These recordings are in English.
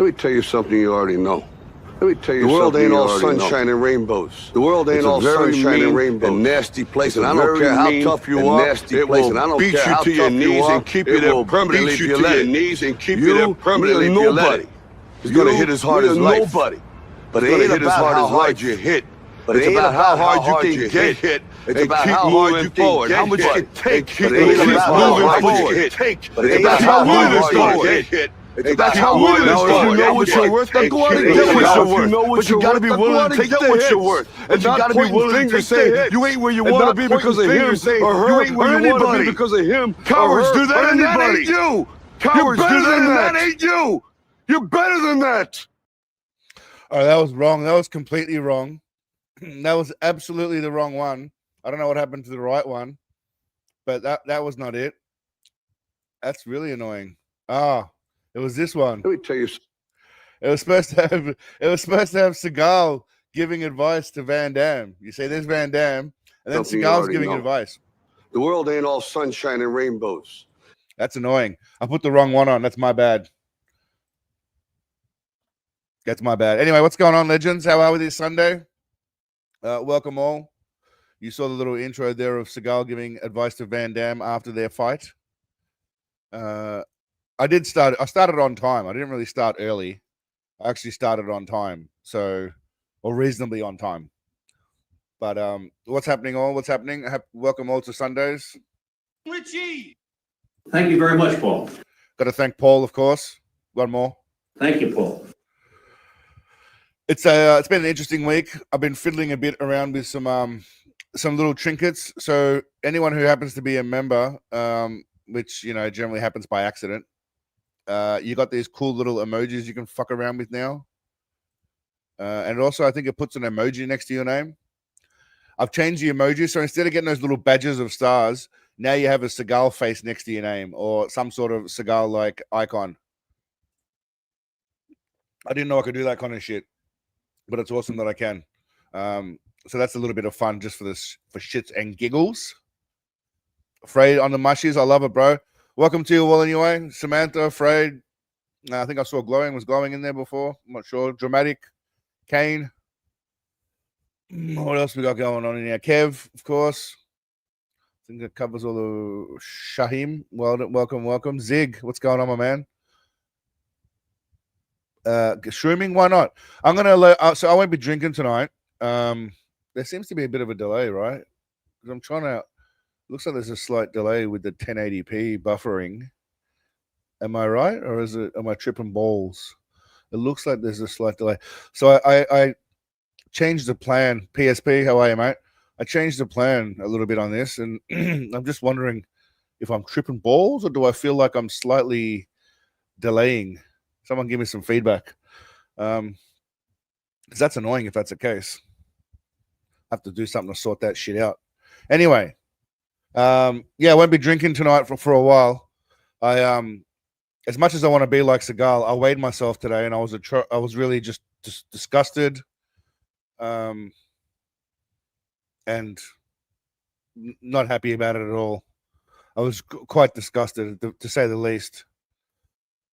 Let me tell you something you already know. Let me tell you something. The world ain't all sunshine and rainbows. The world ain't all sunshine and rainbows. And nasty place, and I don't care how tough you are. Nasty place, and I don't care how tough you are. And keep you there permanently if you let it. Knees and keep you there permanently if you let it. It's gonna hit as hard as life. Nobody. But it ain't about how hard you hit. But it ain't about how hard you can get hit. It's about how hard you can get hit. How much you can take. But it ain't about how hard you can take. But it ain't about how hard you get hit. That's how willing it is. Now, if you know what you're worth, then go out and get what you're worth. But you gotta be willing to take what you're worth. And you gotta be willing to say you ain't where you want to be because of him or her. You ain't where you want to be because of him. Cowards do that, and that ain't you. Cowards do that, and that ain't you. You're better than that. Oh, that was wrong. That was completely wrong. That was absolutely the wrong one. I don't know what happened to the right one, but that was not it. That's really annoying. It was this one. Let me tell you. It was supposed to have Seagal giving advice to Van Damme. You say there's Van Damme, and then Seagal's giving advice. The world ain't all sunshine and rainbows. That's annoying. I put the wrong one on. That's my bad. That's my bad. Anyway, what's going on, legends? How are we this Sunday? Welcome all. You saw the little intro there of Seagal giving advice to Van Damme after their fight. I started on time. I didn't really start early. I actually started on time, or reasonably on time. But what's happening all? What's happening? Welcome all to Sundays. Richie! Thank you very much, Paul. Got to thank Paul, of course. One more. Thank you, Paul. It's been an interesting week. I've been fiddling a bit around with some little trinkets. So anyone who happens to be a member, which generally happens by accident, you got these cool little emojis you can fuck around with now. And also, I think it puts an emoji next to your name. I've changed the emoji, so instead of getting those little badges of stars, now you have a Seagal face next to your name or some sort of Seagal-like icon. I didn't know I could do that kind of shit, but it's awesome that I can. So that's a little bit of fun just for shits and giggles. Afraid on the mushies. I love it, bro. Welcome to you all anyway. Samantha, Afraid. I think I saw Glowing was glowing in there before. I'm not sure. Dramatic. Kane. What else we got going on in here? Kev, of course. I think it covers all the Shahim. Welcome. Zig, what's going on, my man? Shrooming, why not? I'm gonna so I won't be drinking tonight. There seems to be a bit of a delay, right? Because I'm trying to. Looks like there's a slight delay with the 1080p buffering. Am I right, or am I tripping balls? It looks like there's a slight delay. So I changed the plan. PSP, how are you, mate? I changed the plan a little bit on this, and I'm just wondering if I'm tripping balls or do I feel like I'm slightly delaying. Someone give me some feedback. Because that's annoying if that's the case. I have to do something to sort that shit out. Anyway, I won't be drinking tonight for a while. As much as I want to be like Seagal, I weighed myself today, and I was really just disgusted, and not happy about it at all. I was quite disgusted, to say the least.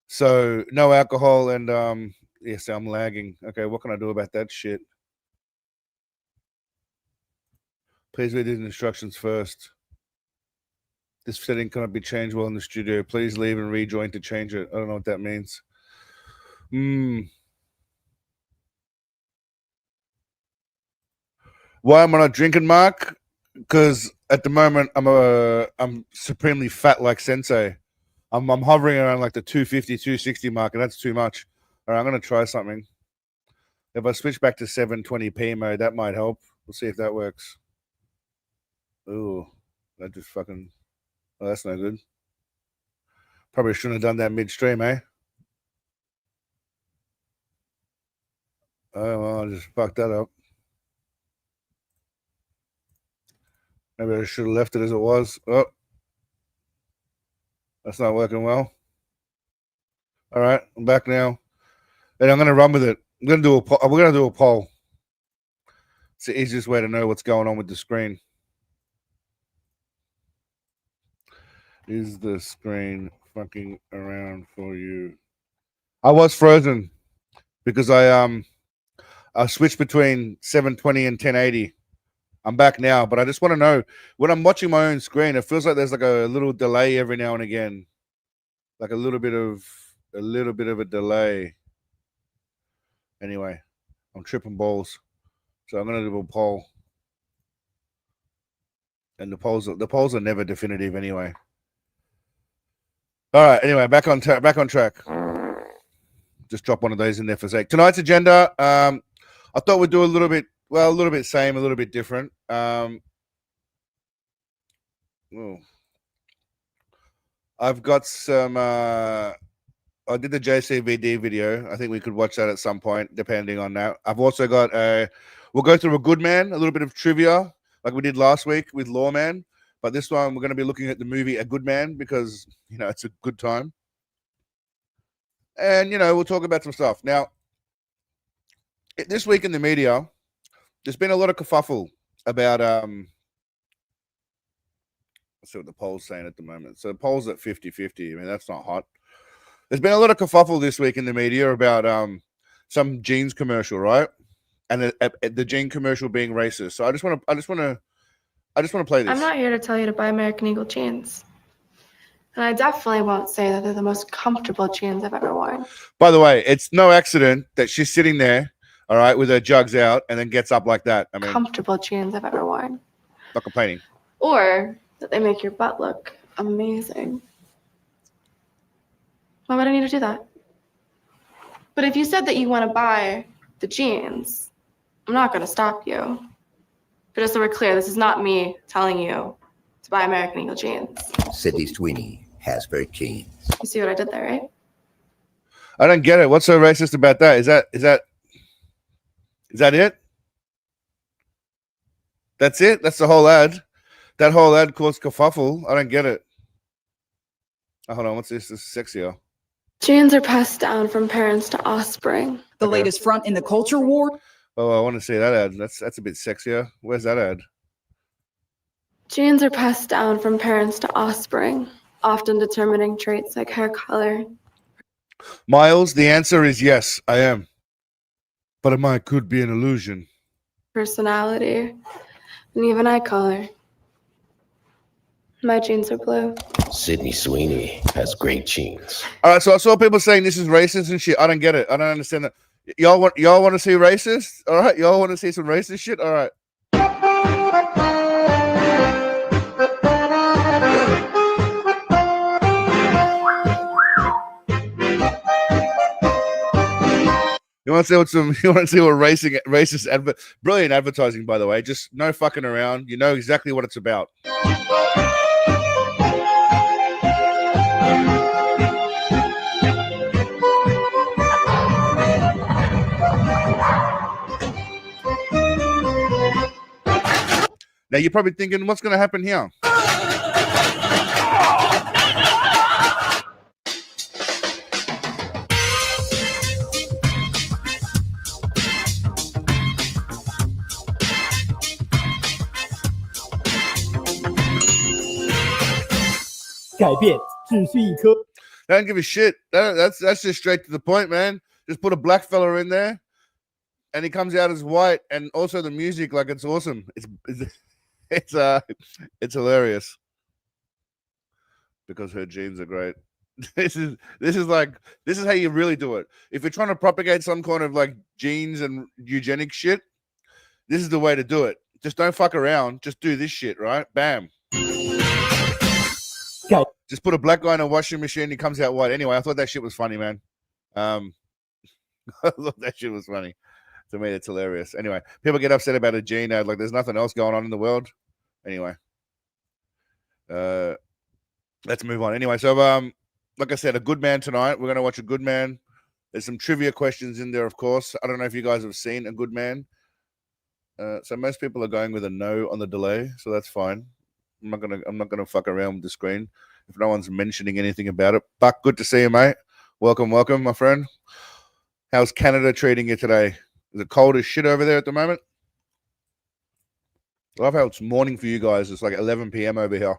So no alcohol, and yes, I'm lagging. Okay, what can I do about that shit? Please read the instructions first. This setting cannot be changed while in the studio. Please leave and rejoin to change it. I don't know what that means. Why am I not drinking, Mark? Because at the moment I'm supremely fat like Sensei. I'm hovering around like the 250, 260 mark, and that's too much. All right, I'm gonna try something. If I switch back to 720p mode, that might help. We'll see if that works. Ooh, that just fucking. Oh, that's no good. Probably shouldn't have done that midstream, eh? Oh, well, I just fucked that up. Maybe I should have left it as it was. Oh, that's not working well. All right, I'm back now. And I'm going to run with it. We're going to do a poll. It's the easiest way to know what's going on with the screen. Is the screen fucking around for you? I was frozen. because I switched between 720 and 1080. I'm back now, but I just want to know, when I'm watching my own screen, it feels like there's like a little delay every now and again, like a little bit of a delay. Anyway, I'm tripping balls, so I'm gonna do a poll, and the polls are never definitive anyway. All right. Anyway, back on track. Just drop one of those in there for a sec. Tonight's agenda. I thought we'd do a little bit same, a little bit different. I've got some. I did the JCVD video. I think we could watch that at some point, depending on that. I've also got we'll go through a good man, a little bit of trivia, like we did last week with Lawman. But this time we're going to be looking at the movie A Good Man because, you know, it's a good time. And, you know, we'll talk about some stuff. Now, this week in the media, there's been a lot of kerfuffle about let's see what the poll's saying at the moment. So the poll's at 50-50. I mean, that's not hot. There's been a lot of kerfuffle this week in the media about some jeans commercial, right? And the jean commercial being racist. So I just want to play this. I'm not here to tell you to buy American Eagle jeans. And I definitely won't say that they're the most comfortable jeans I've ever worn. By the way, it's no accident that she's sitting there, all right, with her jugs out and then gets up like that. I mean, comfortable jeans I've ever worn. Not complaining. Or that they make your butt look amazing. Why would I need to do that? But if you said that you want to buy the jeans, I'm not going to stop you. But just so we're clear, this is not me telling you to buy American Eagle jeans. Sydney Sweeney has very jeans. You see what I did there, right? I don't get it. What's so racist about that? Is that it? That's it? That's the whole ad? That whole ad caused kerfuffle? I don't get it. Oh, hold on. What's this? This is sexier. Jeans are passed down from parents to offspring. The latest front in the culture war. Oh, I want to see that ad. That's a bit sexier. Where's that ad? Genes are passed down from parents to offspring, often determining traits like hair color. Miles, the answer is yes, I am. But it could be an illusion. Personality, and even eye color. My jeans are blue. Sydney Sweeney has great jeans. All right, so I saw people saying this is racist and shit. I don't get it. I don't understand that. Y'all want to see racist? All right, y'all want to see some racist shit? All right. You want to see what racist brilliant advertising, by the way. Just no fucking around. You know exactly what it's about. Now you're probably thinking, what's going to happen here? I don't give a shit. That's just straight to the point, man. Just put a black fella in there, and he comes out as white, and also the music, like, it's awesome. It's hilarious because her genes are great. This is how you really do it. If you're trying to propagate some kind of like genes and eugenic shit, this is the way to do it. Just don't fuck around. Just do this shit, right? Bam. Okay. Just put a black guy in a washing machine. He comes out white. Anyway, I thought that shit was funny, man. I thought that shit was funny. To me, it's hilarious. Anyway, people get upset about a gene ad like there's nothing else going on in the world. Anyway, let's move on. Anyway, so like I said, A Good Man tonight. We're gonna watch A Good Man. There's some trivia questions in there, of course. I don't know if you guys have seen A Good Man. So most people are going with a no on the delay, so that's fine. I'm not gonna fuck around with the screen if no one's mentioning anything about it. Buck, good to see you, mate. Welcome, my friend. How's Canada treating you today? Is it cold as shit over there at the moment? I love how it's morning for you guys. It's like 11 p.m. over here.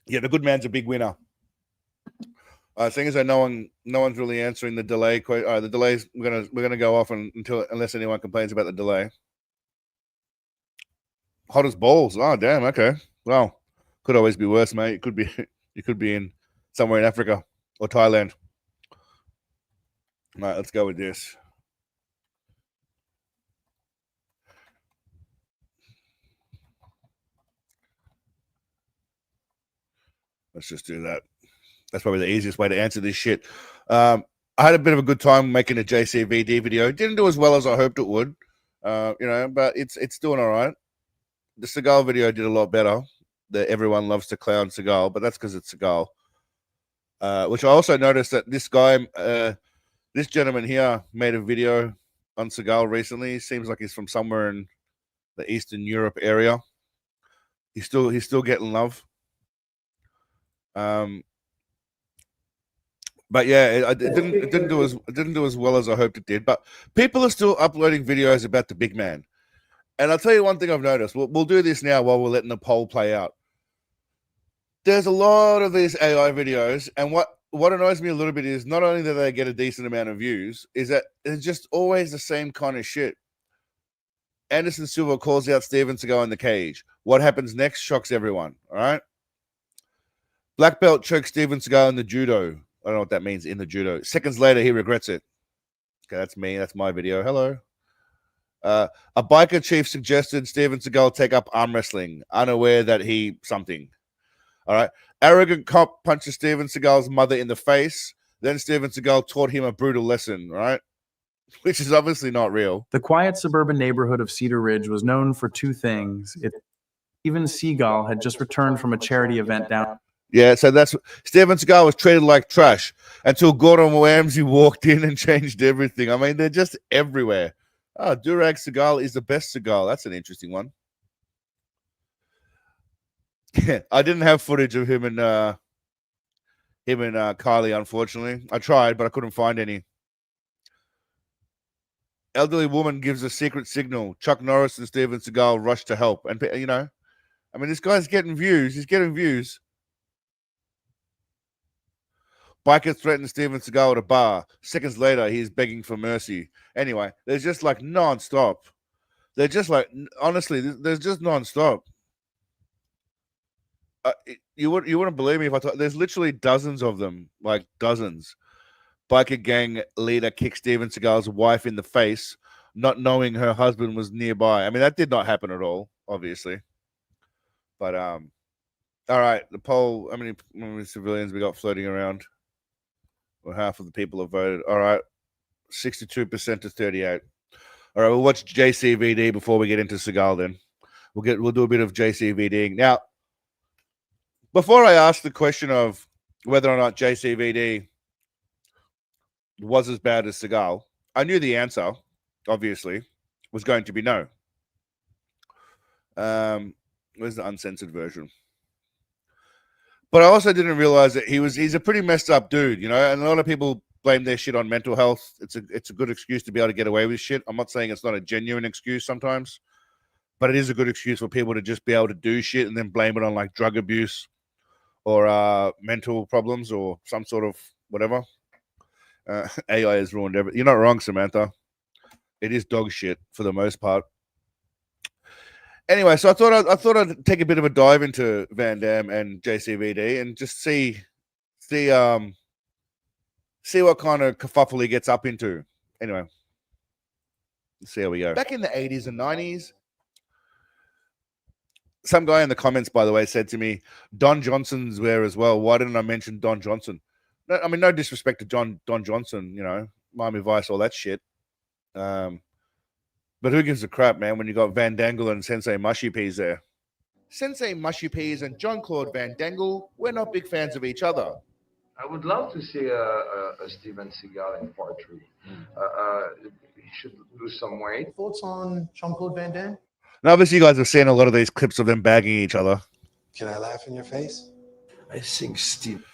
Yeah, The Good Man's a big winner. Thing is that no one's really answering the delay. The delays. We're gonna go off unless anyone complains about the delay. Hot as balls. Oh damn. Okay. Well, could always be worse, mate. It could be. You could be in somewhere in Africa or Thailand. All right. Let's go with this. Let's just do that. That's probably the easiest way to answer this shit. I had a bit of a good time making a JCVD video. It didn't do as well as I hoped it would, but it's doing all right. The Seagal video did a lot better. Everyone loves to clown Seagal, but that's because it's Seagal. Which I also noticed that this guy, this gentleman here, made a video on Seagal recently. Seems like he's from somewhere in the Eastern Europe area. He's still getting love. But yeah, it didn't do as well as I hoped it did. But people are still uploading videos about the big man. And I'll tell you one thing I've noticed. We'll do this now while we're letting the poll play out. There's a lot of these AI videos, and what annoys me a little bit is not only that they get a decent amount of views, is that it's just always the same kind of shit. Anderson Silva calls out Steven Seagal in the cage. What happens next shocks everyone. All right. Black belt chokes Steven Seagal in the judo. I don't know what that means, in the judo. Seconds later, he regrets it. Okay, that's me. That's my video. Hello. A biker chief suggested Steven Seagal take up arm wrestling, unaware that he something. All right. Arrogant cop punches Steven Seagal's mother in the face. Then Steven Seagal taught him a brutal lesson, right? Which is obviously not real. The quiet suburban neighborhood of Cedar Ridge was known for two things. Even Seagal had just returned from a charity event down. Yeah, so that's Steven Seagal was treated like trash until Gordon Ramsay walked in and changed everything. I mean, they're just everywhere. Oh, Durag Seagal is the best Seagal. That's an interesting one. I didn't have footage of him and Kylie, unfortunately. I tried, but I couldn't find any. Elderly woman gives a secret signal. Chuck Norris and Steven Seagal rush to help. And, I mean, this guy's getting views. He's getting views. Biker threatens Steven Seagal at a bar. Seconds later, he's begging for mercy. Anyway, there's just like non-stop. They're just like, honestly, there's just non-stop. You wouldn't believe me if I thought there's literally dozens of them, like dozens. Biker gang leader kicks Steven Seagal's wife in the face, not knowing her husband was nearby. I mean, that did not happen at all, obviously. But all right, the poll. How many civilians we got floating around? Well, half of the people have voted. All right, 62% to 38. All right, we'll watch JCVD before we get into Seagal. Then we'll do a bit of JCVDing now. Before I ask the question of whether or not JCVD was as bad as Seagal, I knew the answer, obviously, was going to be no. Where's the uncensored version? But I also didn't realize that he's a pretty messed up dude, and a lot of people blame their shit on mental health. It's a good excuse to be able to get away with shit. I'm not saying it's not a genuine excuse sometimes, but it is a good excuse for people to just be able to do shit and then blame it on like drug abuse or mental problems or some sort of whatever. AI has ruined everything. You're not wrong, Samantha. It is dog shit for the most part. Anyway, so I thought I'd take a bit of a dive into Van Damme and JCVD and just see what kind of kerfuffle he gets up into. Anyway, let's see how we go. Back in the 80s and 90s, some guy in the comments, by the way, said to me, Don Johnson's there as well. Why didn't I mention Don Johnson? No, I mean, no disrespect to Don Johnson, Miami Vice, all that shit. But who gives a crap, man, when you got Van Dangle and Sensei Mushy Peas there? Sensei Mushy Peas and John Claude Van Dangle, we're not big fans of each other. I would love to see a Steven Seagal in part 3. He should lose some weight. Thoughts on Jean-Claude Van Damme? Now, obviously, you guys have seen a lot of these clips of them bagging each other. Can I laugh in your face? I think Steve.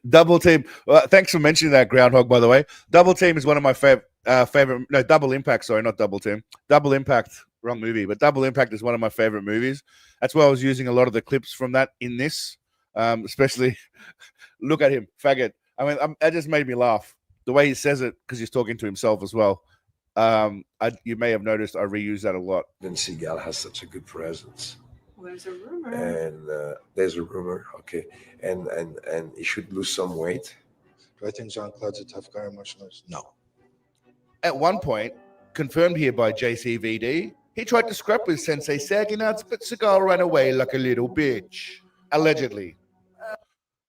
Double Team. Thanks for mentioning that, Groundhog, by the way. Double Team is one of my favorite. No, Double Impact. Sorry, not Double Team. Double Impact. Wrong movie. But Double Impact is one of my favorite movies. That's why I was using a lot of the clips from that in this. Especially, look at him, faggot. I mean, that just made me laugh. The way he says it, because he's talking to himself as well. You may have noticed I reuse that a lot. Then Seagal has such a good presence. Well, there's a rumor. And there's a rumor, okay, and he should lose some weight. Do I think Jean-Claude's a tough guy emotionally? No. At one point, confirmed here by JCVD, he tried to scrap with Sensei Saginuts, but Seagal ran away like a little bitch. Allegedly.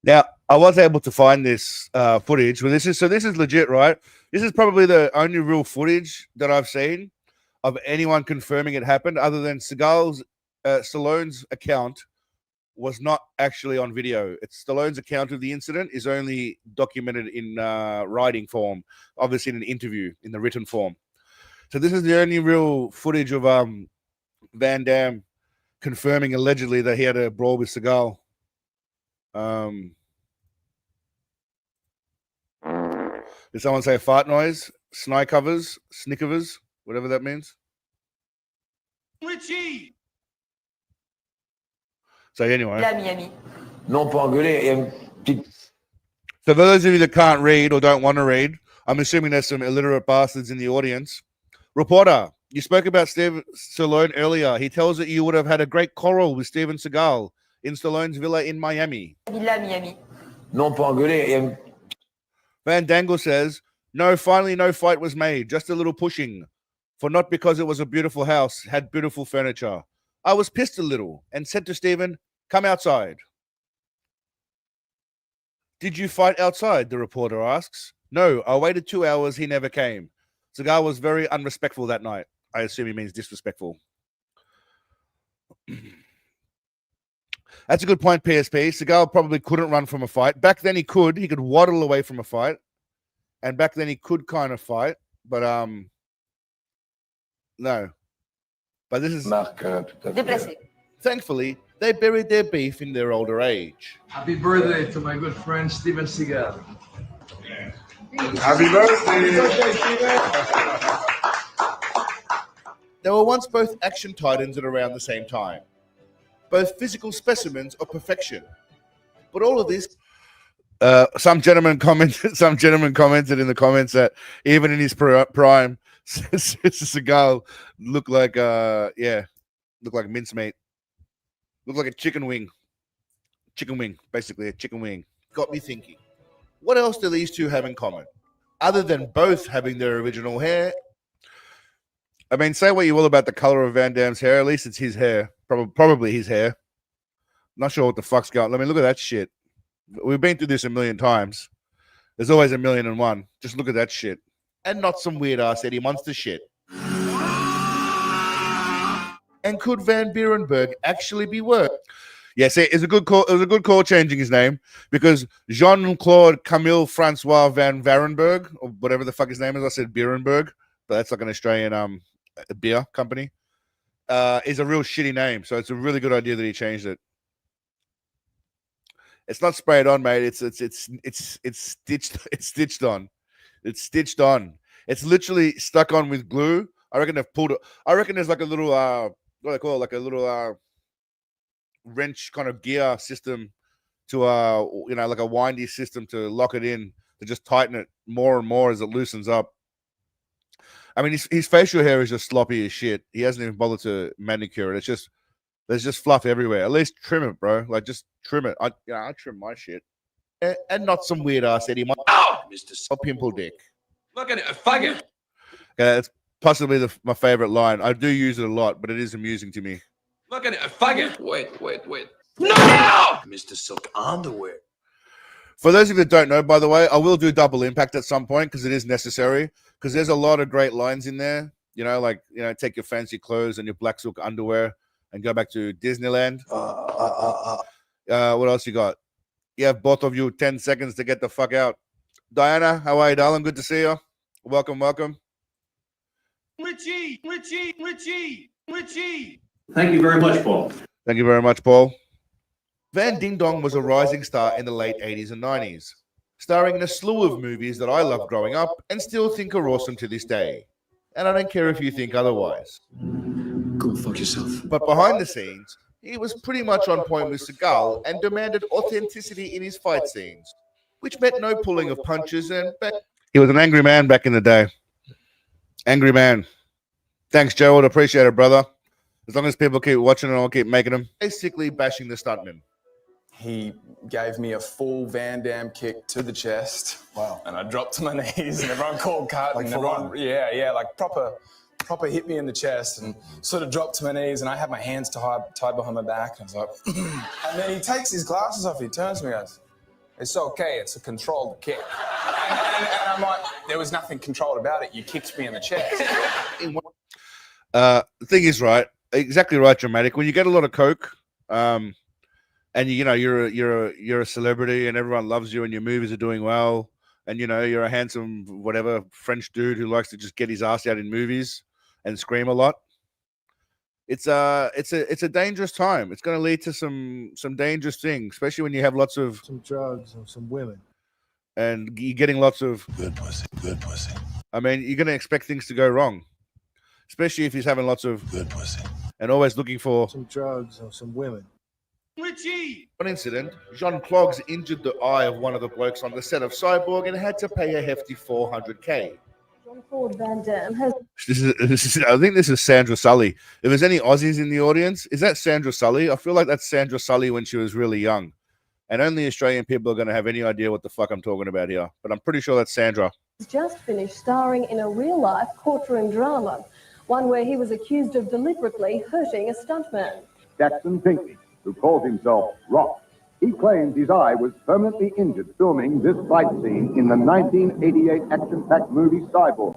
Now, I was able to find this footage. Well, this is legit, right? This is probably the only real footage that I've seen of anyone confirming it happened, other than Seagal's Stallone's account was not actually on video. It's Stallone's account of the incident is only documented in writing form, obviously in an interview in the written form. So this is the only real footage of Van Damme confirming allegedly that he had a brawl with Seagal. Did someone say fart noise? Snickers, whatever that means. Richie! So anyway. Non pas engueuler. So for those of you that can't read or don't want to read, I'm assuming there's some illiterate bastards in the audience. Reporter, you spoke about Steve Stallone earlier. He tells that you would have had a great quarrel with Steven Seagal in Stallone's villa in Miami. Non pas engueuler. Van Dangle says, no, finally no fight was made, just a little pushing. For not because it was a beautiful house, had beautiful furniture. I was pissed a little and said to Steven, come outside. Did you fight outside? The reporter asks. No, I waited 2 hours. He never came. Seagal was very unrespectful that night. I assume he means disrespectful. That's a good point, PSP. Seagal probably couldn't run from a fight. Back then he could. He could waddle away from a fight. And back then he could kind of fight. But, no. But this is... Thankfully, they buried their beef in their older age. Happy birthday to my good friend Steven Seagal. Happy birthday! They were once both action titans at around the same time. Both physical specimens of perfection. But all of this... some gentleman commented in the comments that even in his prime, Seagal looked like mincemeat. Looked like a chicken wing. Basically a chicken wing. Got me thinking. What else do these two have in common? Other than both having their original hair. I mean, say what you will about the color of Van Damme's hair. At least it's his hair. Probably his hair. Not sure what the fuck's going on. I mean, look at that shit. We've been through this a million times. There's always 1,000,001. Just look at that shit. And not some weird ass Eddie Monster shit. And could Van Berenberg actually be worse? Yes, it's a good call. It was a good call changing his name because Jean-Claude Camille Francois Van Varenberg, or whatever the fuck his name is. I said Berenberg, but that's like an Australian beer company. Is a real shitty name, so it's a really good idea that he changed it. It's not sprayed on, mate. It's stitched on. It's stitched on. It's literally stuck on with glue. I reckon they've pulled it. I reckon there's like a little what do they call it? Like a little wrench kind of gear system to like a windy system to lock it in, to just tighten it more and more as it loosens up. I mean, his facial hair is just sloppy as shit. He hasn't even bothered to manicure it. It's just there's just fluff everywhere. At least trim it, bro. Like just trim it. I trim my shit. And not some weird ass Eddie Mr. Pimple Dick. Look at it, faggot. Okay, it's possibly my favorite line. I do use it a lot, but it is amusing to me. Look at it, faggot. Wait. No! Mr. Silk Underwear. For those of you that don't know, by the way, I will do double impact at some point because it is necessary. Because there's a lot of great lines in there. Take your fancy clothes and your black silk underwear and go back to Disneyland. What else you got? You have both of you 10 seconds to get the fuck out. Diana, how are you, darling? Good to see you. Welcome. Richie. Thank you very much, Paul. Thank you very much, Paul. Van Ding Dong was a rising star in the late 80s and 90s, starring in a slew of movies that I loved growing up and still think are awesome to this day. And I don't care if you think otherwise. Go fuck yourself. But behind the scenes, he was pretty much on point with Seagal and demanded authenticity in his fight scenes, which meant no pulling of punches. And he was an angry man back in the day. Angry man. Thanks, Gerald. Appreciate it, brother. As long as people keep watching and I'll keep making them. Basically bashing the stuntman. He gave me a full Van Damme kick to the chest. Wow. And I dropped to my knees and everyone called cut. Like and full everyone, yeah, like proper hit me in the chest and sort of dropped to my knees and I had my hands tied behind my back. And I was like, and then he takes his glasses off, he turns to me and goes, "It's okay, it's a controlled kick." And I'm like, there was nothing controlled about it. You kicked me in the chest. The thing is, right, exactly right, Dramatic. When you get a lot of coke, and you're a celebrity and everyone loves you and your movies are doing well, and you're a handsome whatever French dude who likes to just get his ass out in movies and scream a lot. It's a dangerous time. It's going to lead to some dangerous things, especially when you have lots of Some drugs and some women. and you're getting lots of Good pussy. Good pussy. I mean, you're going to expect things to go wrong, especially if he's having lots of Good pussy. and always looking for Some drugs and some women. One incident, Jean Clogs injured the eye of one of the blokes on the set of Cyborg and had to pay a hefty $400K. Jean-Claude Van Damme has I think this is Sandra Sully. If there's any Aussies in the audience, is that Sandra Sully? I feel like that's Sandra Sully when she was really young. And only Australian people are going to have any idea what the fuck I'm talking about here. But I'm pretty sure that's Sandra. just finished starring in a real-life courtroom drama, one where he was accused of deliberately hurting a stuntman. Jackson Pinckney, who calls himself Rock. He claims his eye was permanently injured filming this fight scene in the 1988 action-packed movie Cyborg.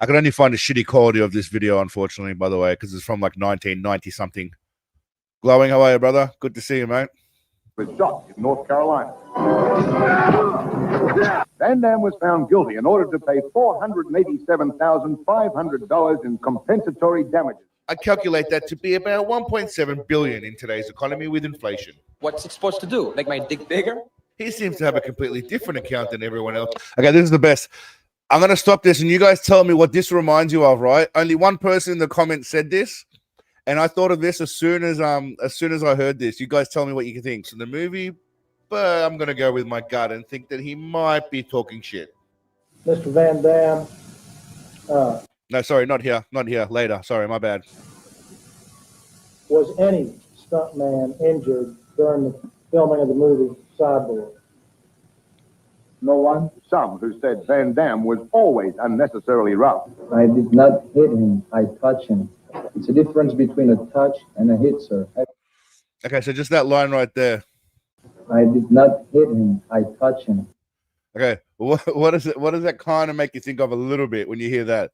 I could only find a shitty quality of this video, unfortunately, by the way, because it's from like 1990-something. Glowing, how are you, brother? Good to see you, mate. Was shot in North Carolina. Van Damme was found guilty and ordered to pay $487,500 in compensatory damages. I calculate that to be about 1.7 billion in today's economy with inflation. What's it supposed to do? Make my dick bigger? He seems to have a completely different account than everyone else. Okay, this is the best. I'm going to stop this, and you guys tell me what this reminds you of, right? Only one person in the comments said this, and I thought of this as soon as I heard this. You guys tell me what you think. So the movie, but I'm going to go with my gut and think that he might be talking shit. Mr. Van Damme. No, sorry, not here. Not here. Later. Sorry, my bad. Was any stuntman injured during the filming of the movie Cyborg? No one? Some who said Van Damme was always unnecessarily rough. I did not hit him. I touched him. It's a difference between a touch and a hit, sir. Okay, so just that line right there. I did not hit him. I touched him. Okay, what is it? What does that kind of make you think of a little bit when you hear that?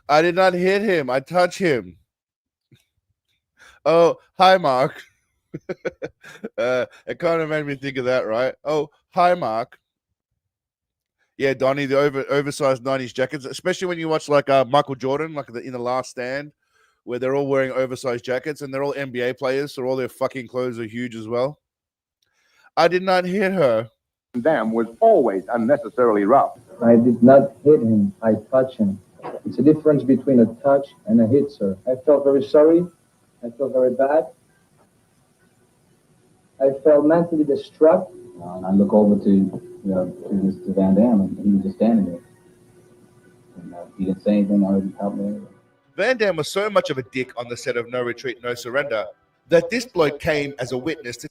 I did not hit him. I touched him. Oh, hi, Mark. It kind of made me think of that, right? Oh, hi, Mark. Yeah, Donnie, the oversized 90s jackets, especially when you watch like Michael Jordan, like in The Last Stand, where they're all wearing oversized jackets and they're all NBA players, so all their fucking clothes are huge as well. I did not hit her. Van Damme was always unnecessarily rough. I did not hit him. I touched him. It's a difference between a touch and a hit, sir. I felt very sorry. I felt very bad. I felt mentally distraught. And I look over to Van Damme, and he was just standing there. And, he didn't say anything. I didn't help me. Van Damme was so much of a dick on the set of No Retreat, No Surrender that this bloke came as a witness to.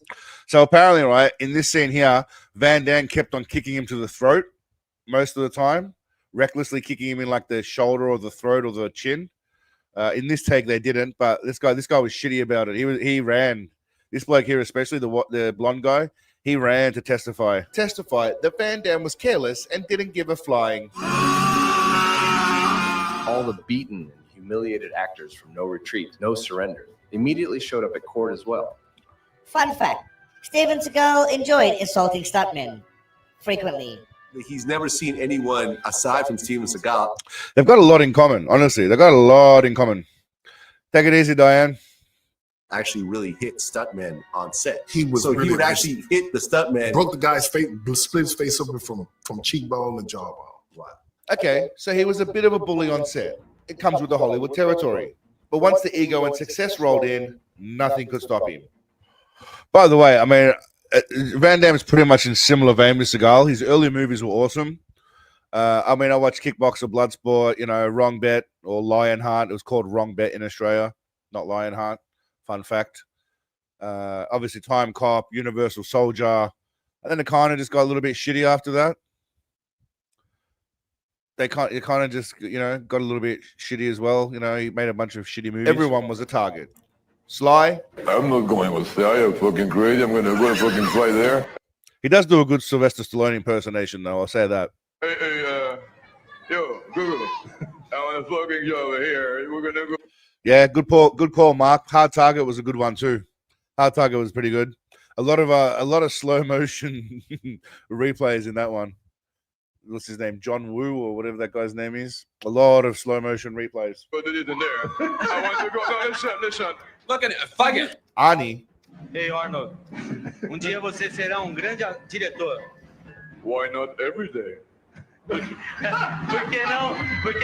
So apparently, right, in this scene here, Van Damme kept on kicking him to the throat most of the time, recklessly kicking him in like the shoulder or the throat or the chin. In this take, they didn't, but this guy was shitty about it. He ran. This bloke here, especially the blonde guy, he ran to testify that Van Damme was careless and didn't give a flying. All the beaten and humiliated actors from No Retreat, No Surrender immediately showed up at court as well. Fun fact, Steven Seagal enjoyed insulting stuntmen frequently. He's never seen anyone aside from Steven Seagal. They've got a lot in common, honestly. They've got a lot in common. Take it easy, Diane. Actually really hit stuntmen on set. He would actually hit the stuntman. Broke the guy's face, split his face open from cheekbone to jawbone. Wow. Okay, so he was a bit of a bully on set. It comes with the Hollywood territory. But once the ego and success rolled in, nothing could stop him. By the way, I mean, Van Damme's pretty much in similar vein with Seagal. His early movies were awesome. I mean, I watched Kickboxer, Bloodsport, Wrong Bet, or Lionheart. It was called Wrong Bet in Australia, not Lionheart. Fun fact. Obviously, Time Cop, Universal Soldier. And then it kind of just got a little bit shitty after that. It kind of just, got a little bit shitty as well. He made a bunch of shitty movies. Everyone was a target. Sly. I'm not going with Sly. You're fucking crazy. I'm going to go fucking fly there. He does do a good Sylvester Stallone impersonation, though. I'll say that. Hey, yo, Google. I want to fucking go over here. We're going to go. Yeah, good call, Mark. Hard Target was a good one too. Hard Target was pretty good. A lot of slow motion replays in that one. What's his name? John Woo or whatever that guy's name is. A lot of slow motion replays. What did it in there? I want to go. No, listen. Look at it. Fuck it. Arnie. Hey, Arnold. Dia você será grande diretor. Why not every day? Por que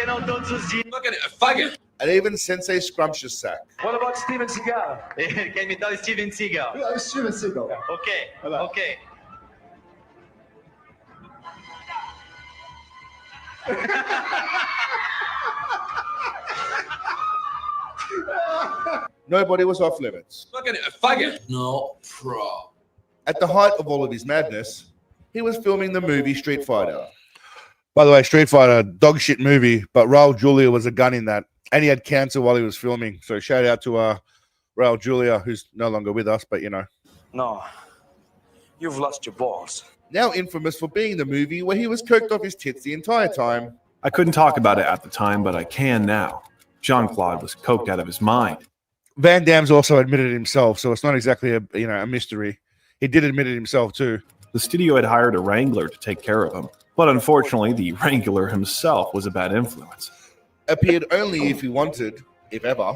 não todos os dias? Look at it. Fuck it. And even Sensei Scrumptious Sack. What about Steven Seagal? Can you tell Steven Seagal? Yeah, Steven Seagal. Okay. Nobody was off limits. Look at it. Fuck it. No problem. At the height of all of his madness, he was filming the movie Street Fighter. By the way, Street Fighter, dog shit movie, but Raul Julia was a gun in that. And he had cancer while he was filming. So shout out to Raul Julia, who's no longer with us, but No, you've lost your balls. Now infamous for being the movie where he was coked off his tits the entire time. I couldn't talk about it at the time, but I can now. Jean-Claude was coked out of his mind. Van Damme's also admitted it himself, so it's not exactly a mystery. He did admit it himself too. The studio had hired a wrangler to take care of him, but unfortunately, the wrangler himself was a bad influence. Appeared only if he wanted, if ever.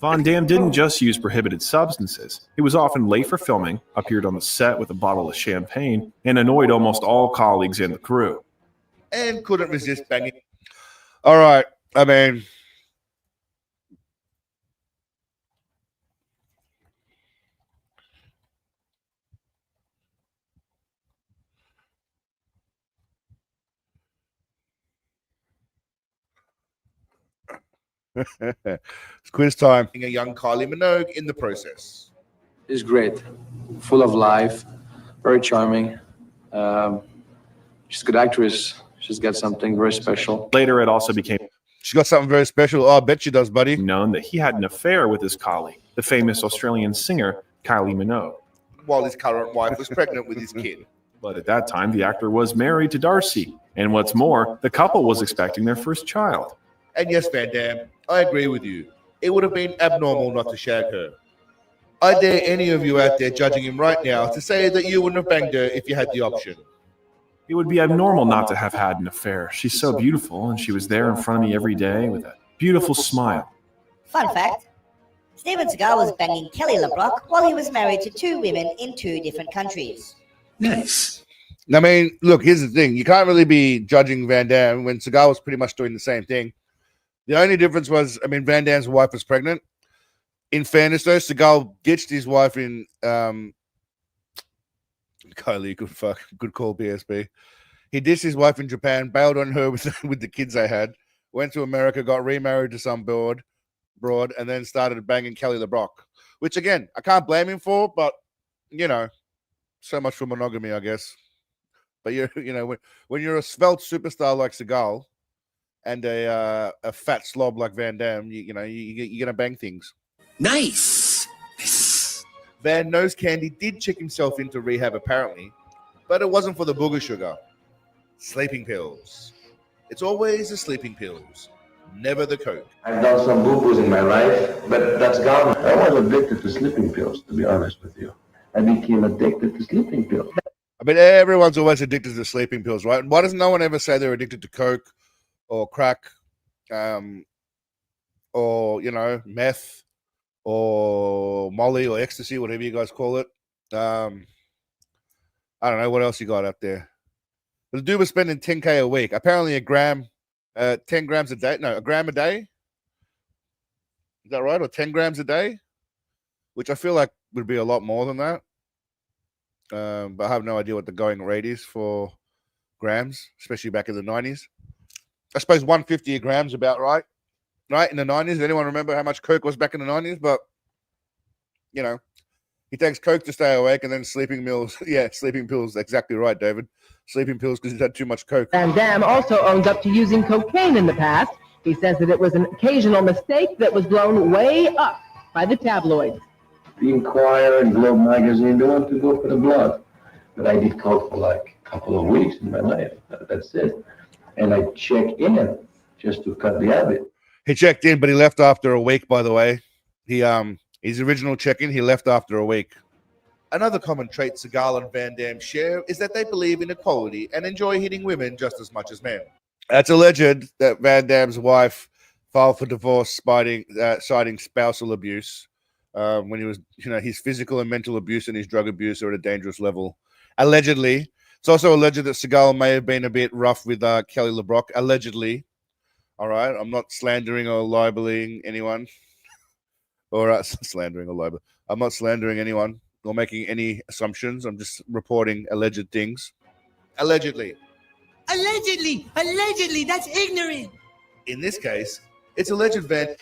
Van Damme didn't just use prohibited substances. He was often late for filming, appeared on the set with a bottle of champagne, and annoyed almost all colleagues in the crew. And couldn't resist banging. All right, I mean... It's quiz time. A young Kylie Minogue in the process. She's great, full of life, very charming. She's a good actress. She's got something very special. Later, it also became she's got something very special. Oh, I bet she does, buddy. Known that he had an affair with his colleague, the famous Australian singer Kylie Minogue. While his current wife was pregnant with his kid. But at that time, the actor was married to Darcy. And what's more, the couple was expecting their first child. And yes, Van Damme, I agree with you. It would have been abnormal not to shag her. I dare any of you out there judging him right now to say that you wouldn't have banged her if you had the option. It would be abnormal not to have had an affair. She's so beautiful, and she was there in front of me every day with a beautiful smile. Fun fact, Steven Seagal was banging Kelly LeBrock while he was married to 2 women in 2 different countries. Nice. I mean, look, here's the thing. You can't really be judging Van Damme when Seagal was pretty much doing the same thing. The only difference was, I mean, Van Damme's wife was pregnant. In fairness, though, Seagal ditched his wife in Kylie, good call, BSB. He ditched his wife in Japan, bailed on her with the kids they had, went to America, got remarried to some broad, and then started banging Kelly LeBrock. Which, again, I can't blame him for, but, so much for monogamy, I guess. But, when you're a svelte superstar like Seagal, and a fat slob like Van Damme, you're gonna bang things. Nice. Van Nose Candy did check himself into rehab apparently, but it wasn't for the booger sugar. Sleeping pills. It's always the sleeping pills, never the coke. I've done some boo-boos in my life, but that's gone. I was addicted to sleeping pills, to be honest with you. I became addicted to sleeping pills. I mean, everyone's always addicted to sleeping pills, right? And why does no one ever say they're addicted to coke or crack, or, meth, or Molly, or ecstasy, whatever you guys call it? I don't know. What else you got out there? The dude was spending $10K a week. Apparently a gram, 10 grams a day. No, a gram a day. Is that right? Or 10 grams a day? Which I feel like would be a lot more than that. but I have no idea what the going rate is for grams, especially back in the 90s. I suppose 150 a gram's about right in the 90s. Anyone remember how much coke was back in the 90s? But you know, he takes coke to stay awake, and then sleeping pills. Yeah, sleeping pills. Exactly right, David. Sleeping pills because he's had too much coke. Van Damme also owns up to using cocaine in the past. He says that it was an occasional mistake that was blown way up by the tabloids. The Inquirer and Globe magazine, they want to go for the blood. But I did coke for like a couple of weeks in my life. That's it. And I checked in just to cut the habit. He checked in, but he left after a week, by the way. His original check-in, he left after a week. Another common trait Seagal and Van Damme share is that they believe in equality and enjoy hitting women just as much as men. It's alleged that Van Damme's wife filed for divorce citing spousal abuse when he was, his physical and mental abuse and his drug abuse are at a dangerous level. Allegedly. It's also alleged that Seagal may have been a bit rough with Kelly LeBrock. Allegedly. All right. I'm not slandering or libeling anyone. Or slandering or libel. I'm not slandering anyone or making any assumptions. I'm just reporting alleged things. Allegedly. Allegedly, that's ignorant. In this case, it's alleged Van.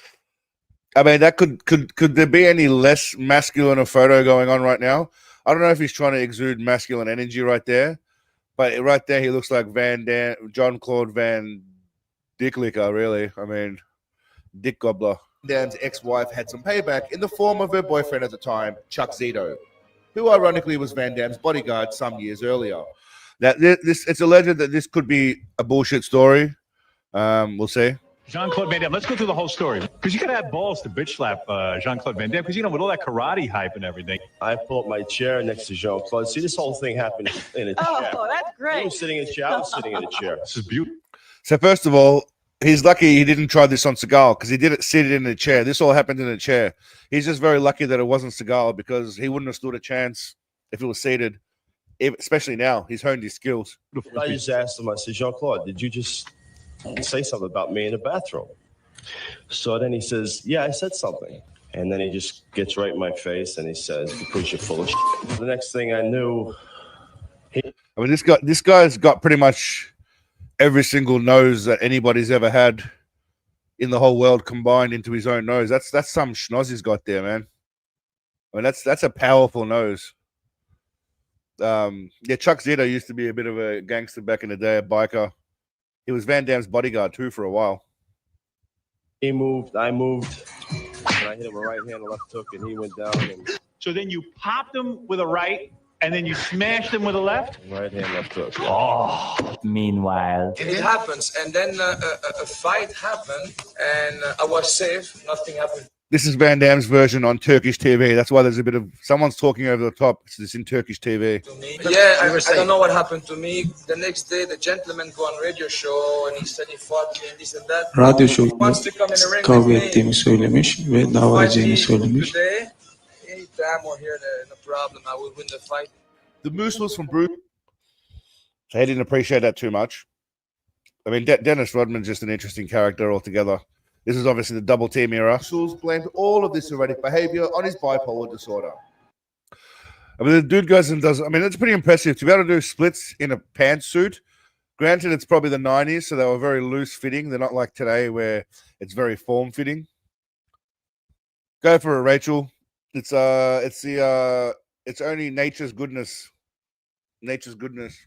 I mean, that could there be any less masculine a photo going on right now? I don't know if he's trying to exude masculine energy right there, but right there he looks like Van Damme, Jean-Claude Van Dicklicker, really. I mean, Dick Gobbler. Damme's ex-wife had some payback in the form of her boyfriend at the time, Chuck Zito, who ironically was Van Damme's bodyguard some years earlier. That it's alleged that this could be a bullshit story. We'll see. Jean-Claude Van Damme. Let's go through the whole story. Because you got to have balls to bitch slap Jean-Claude Van Damme. Because, with all that karate hype and everything. I pulled up my chair next to Jean-Claude. See, this whole thing happened in a chair. Oh, that's great. He was sitting in a chair. I was sitting in a chair. This is beautiful. So first of all, he's lucky he didn't try this on Seagal because he did it seated in a chair. This all happened in a chair. He's just very lucky that it wasn't Seagal because he wouldn't have stood a chance if it was seated. Especially now, he's honed his skills. I just asked him, I said, Jean-Claude, did you just say something about me in the bathroom? So then he says, yeah, I said something. And then he just gets right in my face and he says, because you're full of shit. The next thing I knew, this guy's got pretty much every single nose that anybody's ever had in the whole world combined into his own nose. That's some schnoz he's got there, man. I mean, that's a powerful nose. Chuck Zito used to be a bit of a gangster back in the day, a biker. He was Van Damme's bodyguard too for a while. he moved, I moved, and I hit him a right hand, a left hook, and he went down. And So then you popped him with a right, and then you smashed him with a left? right hand, left hook. Oh. Meanwhile, It happens, and then a fight happened, and I was safe. Nothing happened. This is Van Damme's version on Turkish TV. That's why there's a bit of someone's talking over the top. It's in Turkish TV. Yeah, I don't know what happened to me. The next day, the gentleman go on radio show, and he said he fought me and this and that. Radyo He şovunda wants to come in the ring kavga with me. ettiğimi söylemiş ve dava Fight edeceğini me söylemiş. today. Anytime we're here, no problem. I will win the fight. The moose was from Bruce. So he didn't appreciate that too much. I mean, Dennis Rodman's just an interesting character altogether. This is obviously the double team era. Schulz blamed all of this erratic behavior on his bipolar disorder. I mean, the dude goes and does, I mean, it's pretty impressive to be able to do splits in a pantsuit. Granted, it's probably the 90s, so they were very loose fitting. They're not like today where it's very form fitting. Go for it, Rachel. It's only nature's goodness. Nature's goodness.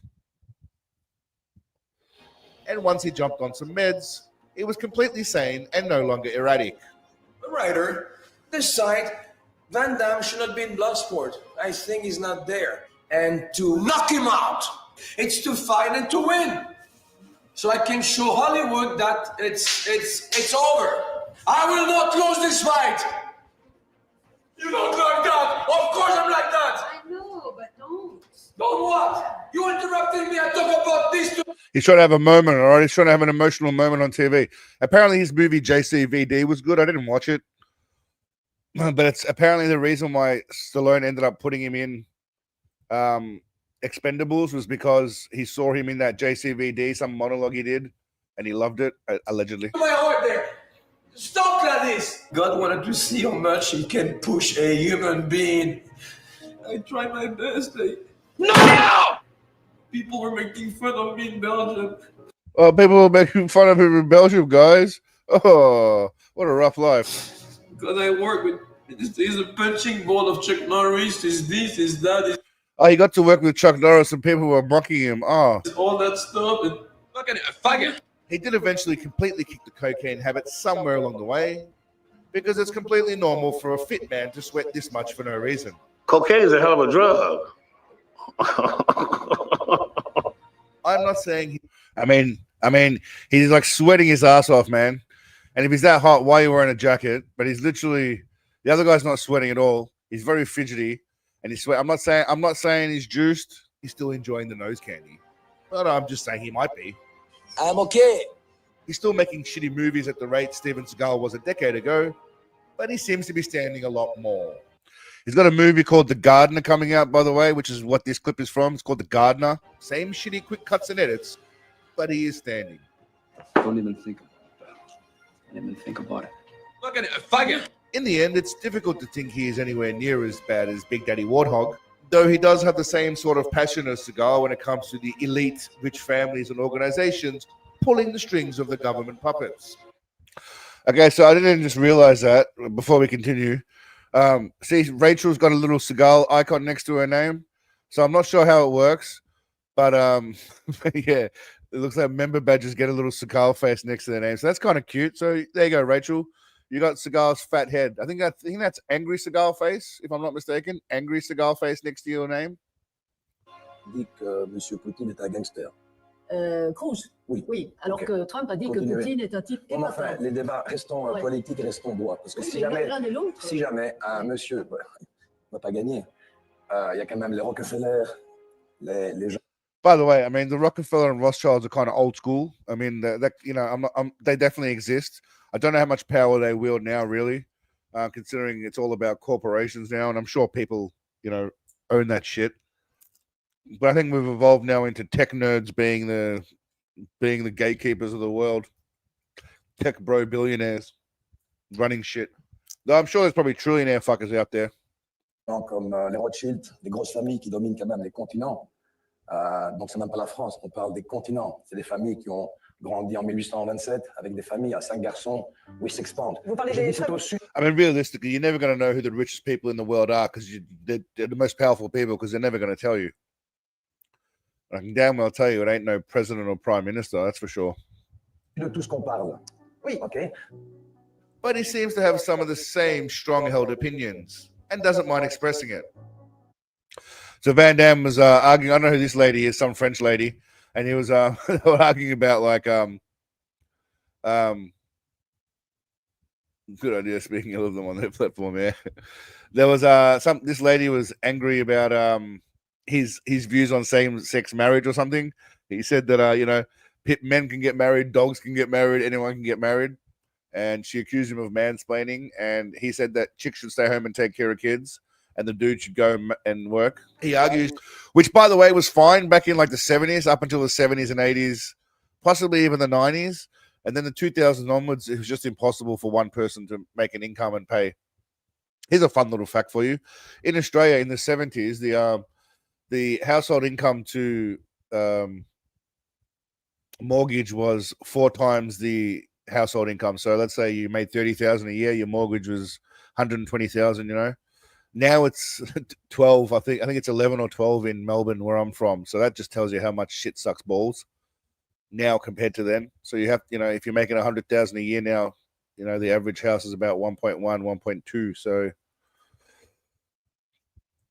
And once he jumped on some meds, he was completely sane and no longer erratic. The writer decide Van Damme should not be in Bloodsport. I think he's not there. And to knock him out, it's to fight and to win. So I can show Hollywood that it's over. I will not lose this fight. You don't like that. Of course I'm like that. I know, but don't. Don't what? You interrupted me. I talk about this too. He's trying to have a moment, all right? He's trying to have an emotional moment on TV. Apparently his movie JCVD was good. I didn't watch it. But it's apparently the reason why Stallone ended up putting him in Expendables was because he saw him in that JCVD, some monologue he did, and he loved it, allegedly. My heart there. Stop like this. God wanted to see how much he can push a human being. I try my best. No! People were making fun of me in Belgium. Oh, people were making fun of him in Belgium, guys. Oh, what a rough life. Because I work with, he's a punching ball of Chuck Norris, his this, his that, Oh, he got to work with Chuck Norris and people were mocking him. Oh. all that stuff. And look at it, faggot. He did eventually completely kick the cocaine habit somewhere along the way because it's completely normal for a fit man to sweat this much for no reason. Cocaine is a hell of a drug. I'm not saying I mean, he's like sweating his ass off, man. And if he's that hot, why are you wearing a jacket? But he's literally the other guy's not sweating at all. He's very fidgety, and he's sweat. I'm not saying he's juiced. He's still enjoying the nose candy. But I'm just saying he might be. I'm okay. He's still making shitty movies at the rate Steven Seagal was a decade ago, but he seems to be standing a lot more. He's got a movie called The Gardener coming out, by the way, which is what this clip is from. It's called The Gardener. Same shitty quick cuts and edits, but he is standing. Don't even think about that. Don't even think about it. Look at it, faggot. In the end, it's difficult to think he is anywhere near as bad as Big Daddy Warthog, though he does have the same sort of passion as Seagal when it comes to the elite, rich families and organizations pulling the strings of the government puppets. Okay, so I didn't just realize that before we continue. See, Rachel's got a little Seagal icon next to her name, so I'm not sure how it works, but yeah, it looks like member badges get a little Seagal face next to their name, so that's kind of cute. So there you go, Rachel. You got Seagal's fat head. I think that's angry Seagal face, if I'm not mistaken. Angry Seagal face next to your name. Dit que M. Poutine est un gangster. Cruz. Oui. Alors que Trump a dit que Poutine est un type Enfin, épatant. les débats, restons politiques et restons droits. Parce que Oui, si mais jamais, l'un et l'autre. si jamais un monsieur ne va pas gagner, il y a quand même les Rockefeller, les gens. By the way, I mean the Rockefeller and Rothschilds are kind of old school. I mean that you know, they definitely exist. I don't know how much power they wield now, really, considering it's all about corporations now, and I'm sure people, you know, own that shit. But I think we've evolved now into tech nerds being the gatekeepers of the world, tech bro billionaires running shit. Though I'm sure there's probably trillionaire fuckers out there. Comme les Rothschild, des grosses familles qui dominent quand même les continents. Donc c'est même pas la France, on parle des continents. C'est des familles qui ont grandi en 1827 avec des familles à 5 garçons où ils s'expandent. Vous parlez des I mean, realistically, you're never going to know who the richest people in the world are because they're the most powerful people because they're never going to tell you. I can damn well tell you it ain't no president or prime minister, that's for sure. De tout ce qu'on parle. Oui. Okay. But he seems to have some of the same strong-held opinions and doesn't mind expressing it. So Van Damme was arguing, I don't know who this lady is, some French lady, and he was they were arguing about like good idea speaking of them on their platform, yeah. There was this lady was angry about his views on same-sex marriage or something. He said that you know, men can get married, dogs can get married, anyone can get married. And she accused him of mansplaining, and he said that chicks should stay home and take care of kids, and the dude should go and work. He argues, which by the way was fine back in like the 70s, up until the 70s and 80s, possibly even the 90s, and then the 2000s onwards, it was just impossible for one person to make an income and pay. Here's a fun little fact for you: in Australia in the 70s, the household income to mortgage was 4 times the household income. So let's say you made 30,000 a year, your mortgage was 120,000. You know, now it's 12. I think it's 11 or 12 in Melbourne, where I'm from. So that just tells you how much shit sucks balls now compared to then. So you have, you know, if you're making 100,000 a year now, you know, the average house is about 1.1, 1.2. So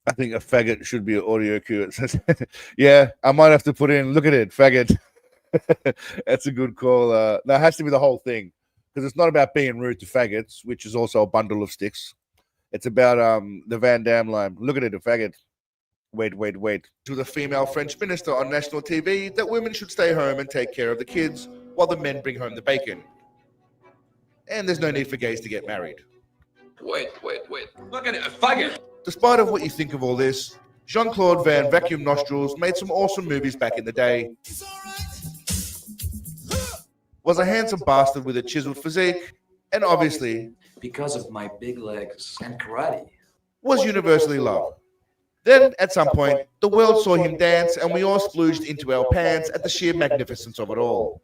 I think a faggot should be an audio cue. It says, yeah, I might have to put in, look at it, faggot. That's a good call. No, it has to be the whole thing, because it's not about being rude to faggots, which is also a bundle of sticks. It's about the Van Damme line. Look at it, a faggot. Wait. To the female French minister on national TV that women should stay home and take care of the kids while the men bring home the bacon. And there's no need for gays to get married. Wait. Look at it, faggot. Despite of what you think of all this, Jean-Claude Van Vacuum Nostrils made some awesome movies back in the day. Was a handsome bastard with a chiseled physique, and obviously, Because of my big legs and karate. was universally loved. Then, at some point, the world saw him dance, and we all splooged into our pants at the sheer magnificence of it all.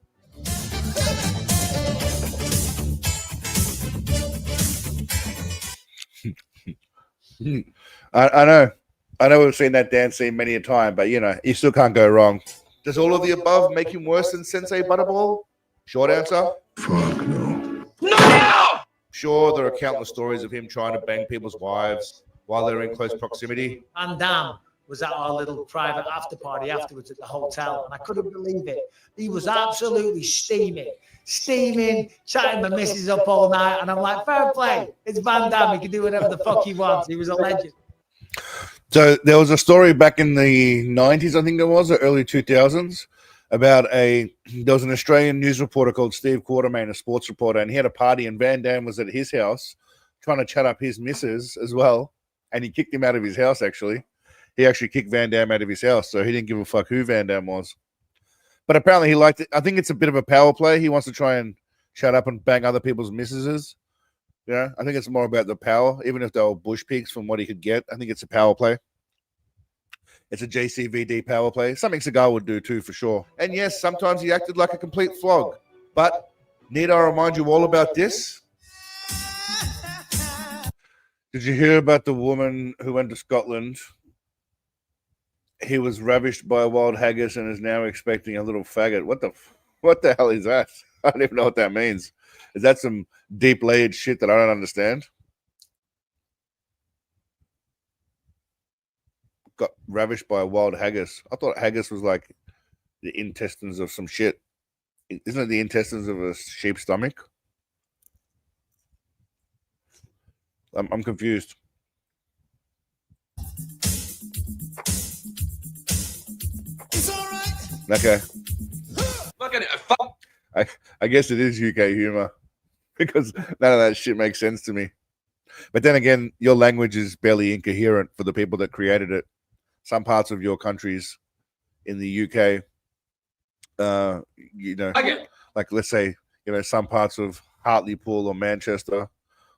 I know we've seen that dance scene many a time, but you still can't go wrong. Does all of the above make him worse than Sensei Butterball? Short answer. Fuck no. No! Sure, there are countless stories of him trying to bang people's wives while they're in close proximity. And Damme was at our little private after party afterwards at the hotel, and I couldn't believe it. He was absolutely steaming, chatting my missus up all night, and I'm like, fair play, it's Van Damme, he can do whatever the fuck he wants. He was a legend. So there was a story back in the 90s, I think there was, or early 2000s, about there was an Australian news reporter called Steve Quartermain, a sports reporter, and he had a party, and Van Damme was at his house trying to chat up his missus as well, and he kicked him out of his house, actually. He actually kicked Van Damme out of his house, so he didn't give a fuck who Van Damme was. But apparently he liked it. I think it's a bit of a power play. He wants to try and shut up and bang other people's missuses. Yeah, I think it's more about the power, even if they were bush pigs from what he could get. I think it's a power play. It's a JCVD power play. Something Seagal would do too, for sure. And yes, sometimes he acted like a complete flog. But need I remind you all about this? Did you hear about the woman who went to Scotland? He was ravished by a wild haggis and is now expecting a little faggot. What the hell is that? I don't even know what that means. Is that some deep layered shit that I don't understand? Got ravished by a wild haggis. I thought haggis was like the intestines of some shit. Isn't it the intestines of a sheep's stomach? I'm confused. Okay. Look at it. I guess it is UK humor because none of that shit makes sense to me. But then again, your language is barely incoherent for the people that created it. Some parts of your countries in the UK, like let's say, some parts of Hartlepool or Manchester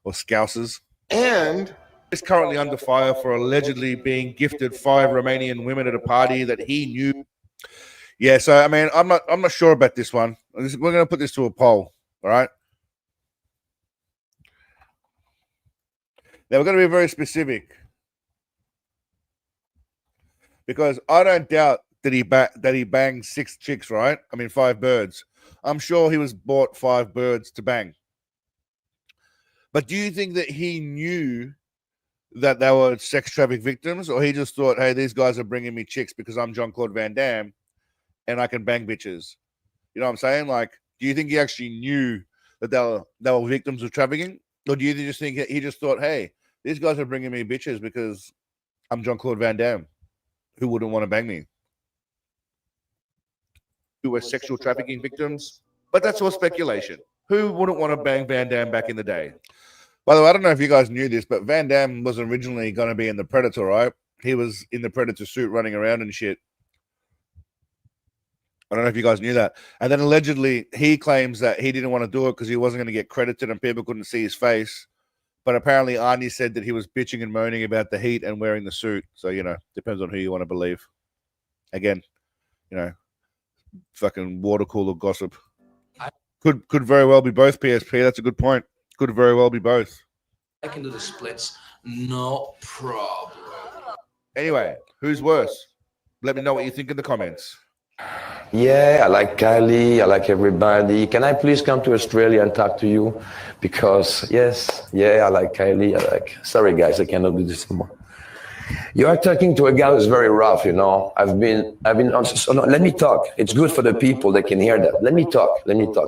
or Scousers. And is currently under fire for allegedly being gifted 5 Romanian women at a party that he knew. Yeah, so I mean, I'm not sure about this one. We're going to put this to a poll, all right? Now we're going to be very specific because I don't doubt that he banged 6 chicks, right? I mean, 5 birds. I'm sure he was bought 5 birds to bang. But do you think that he knew that they were sex traffic victims, or he just thought, hey, these guys are bringing me chicks because I'm Jean-Claude Van Damme and I can bang bitches? You know what I'm saying? Like, do you think he actually knew that they were victims of trafficking? Or do you just think he just thought, hey, these guys are bringing me bitches because I'm Jean-Claude Van Damme? Who wouldn't want to bang me? Who were sexual trafficking victims? But that's all speculation. Who wouldn't want to bang Van Damme back in the day? By the way, I don't know if you guys knew this, but Van Damme was originally going to be in the Predator, right? He was in the Predator suit running around and shit. I don't know if you guys knew that. And then allegedly, he claims that he didn't want to do it because he wasn't going to get credited and people couldn't see his face. But apparently, Arnie said that he was bitching and moaning about the heat and wearing the suit. So, depends on who you want to believe. Again, fucking water cooler gossip. Could very well be both, PSP. That's a good point. Could very well be both. I can do the splits, no problem. Anyway, who's worse? Let me know what you think in the comments. Yeah, I like Kylie. I like everybody. Can I please come to Australia and talk to you? Because I like Kylie. Sorry guys, I cannot do this anymore. You are talking to a guy who's very rough, I've been on, so no, let me talk. It's good for the people that can hear that. Let me talk,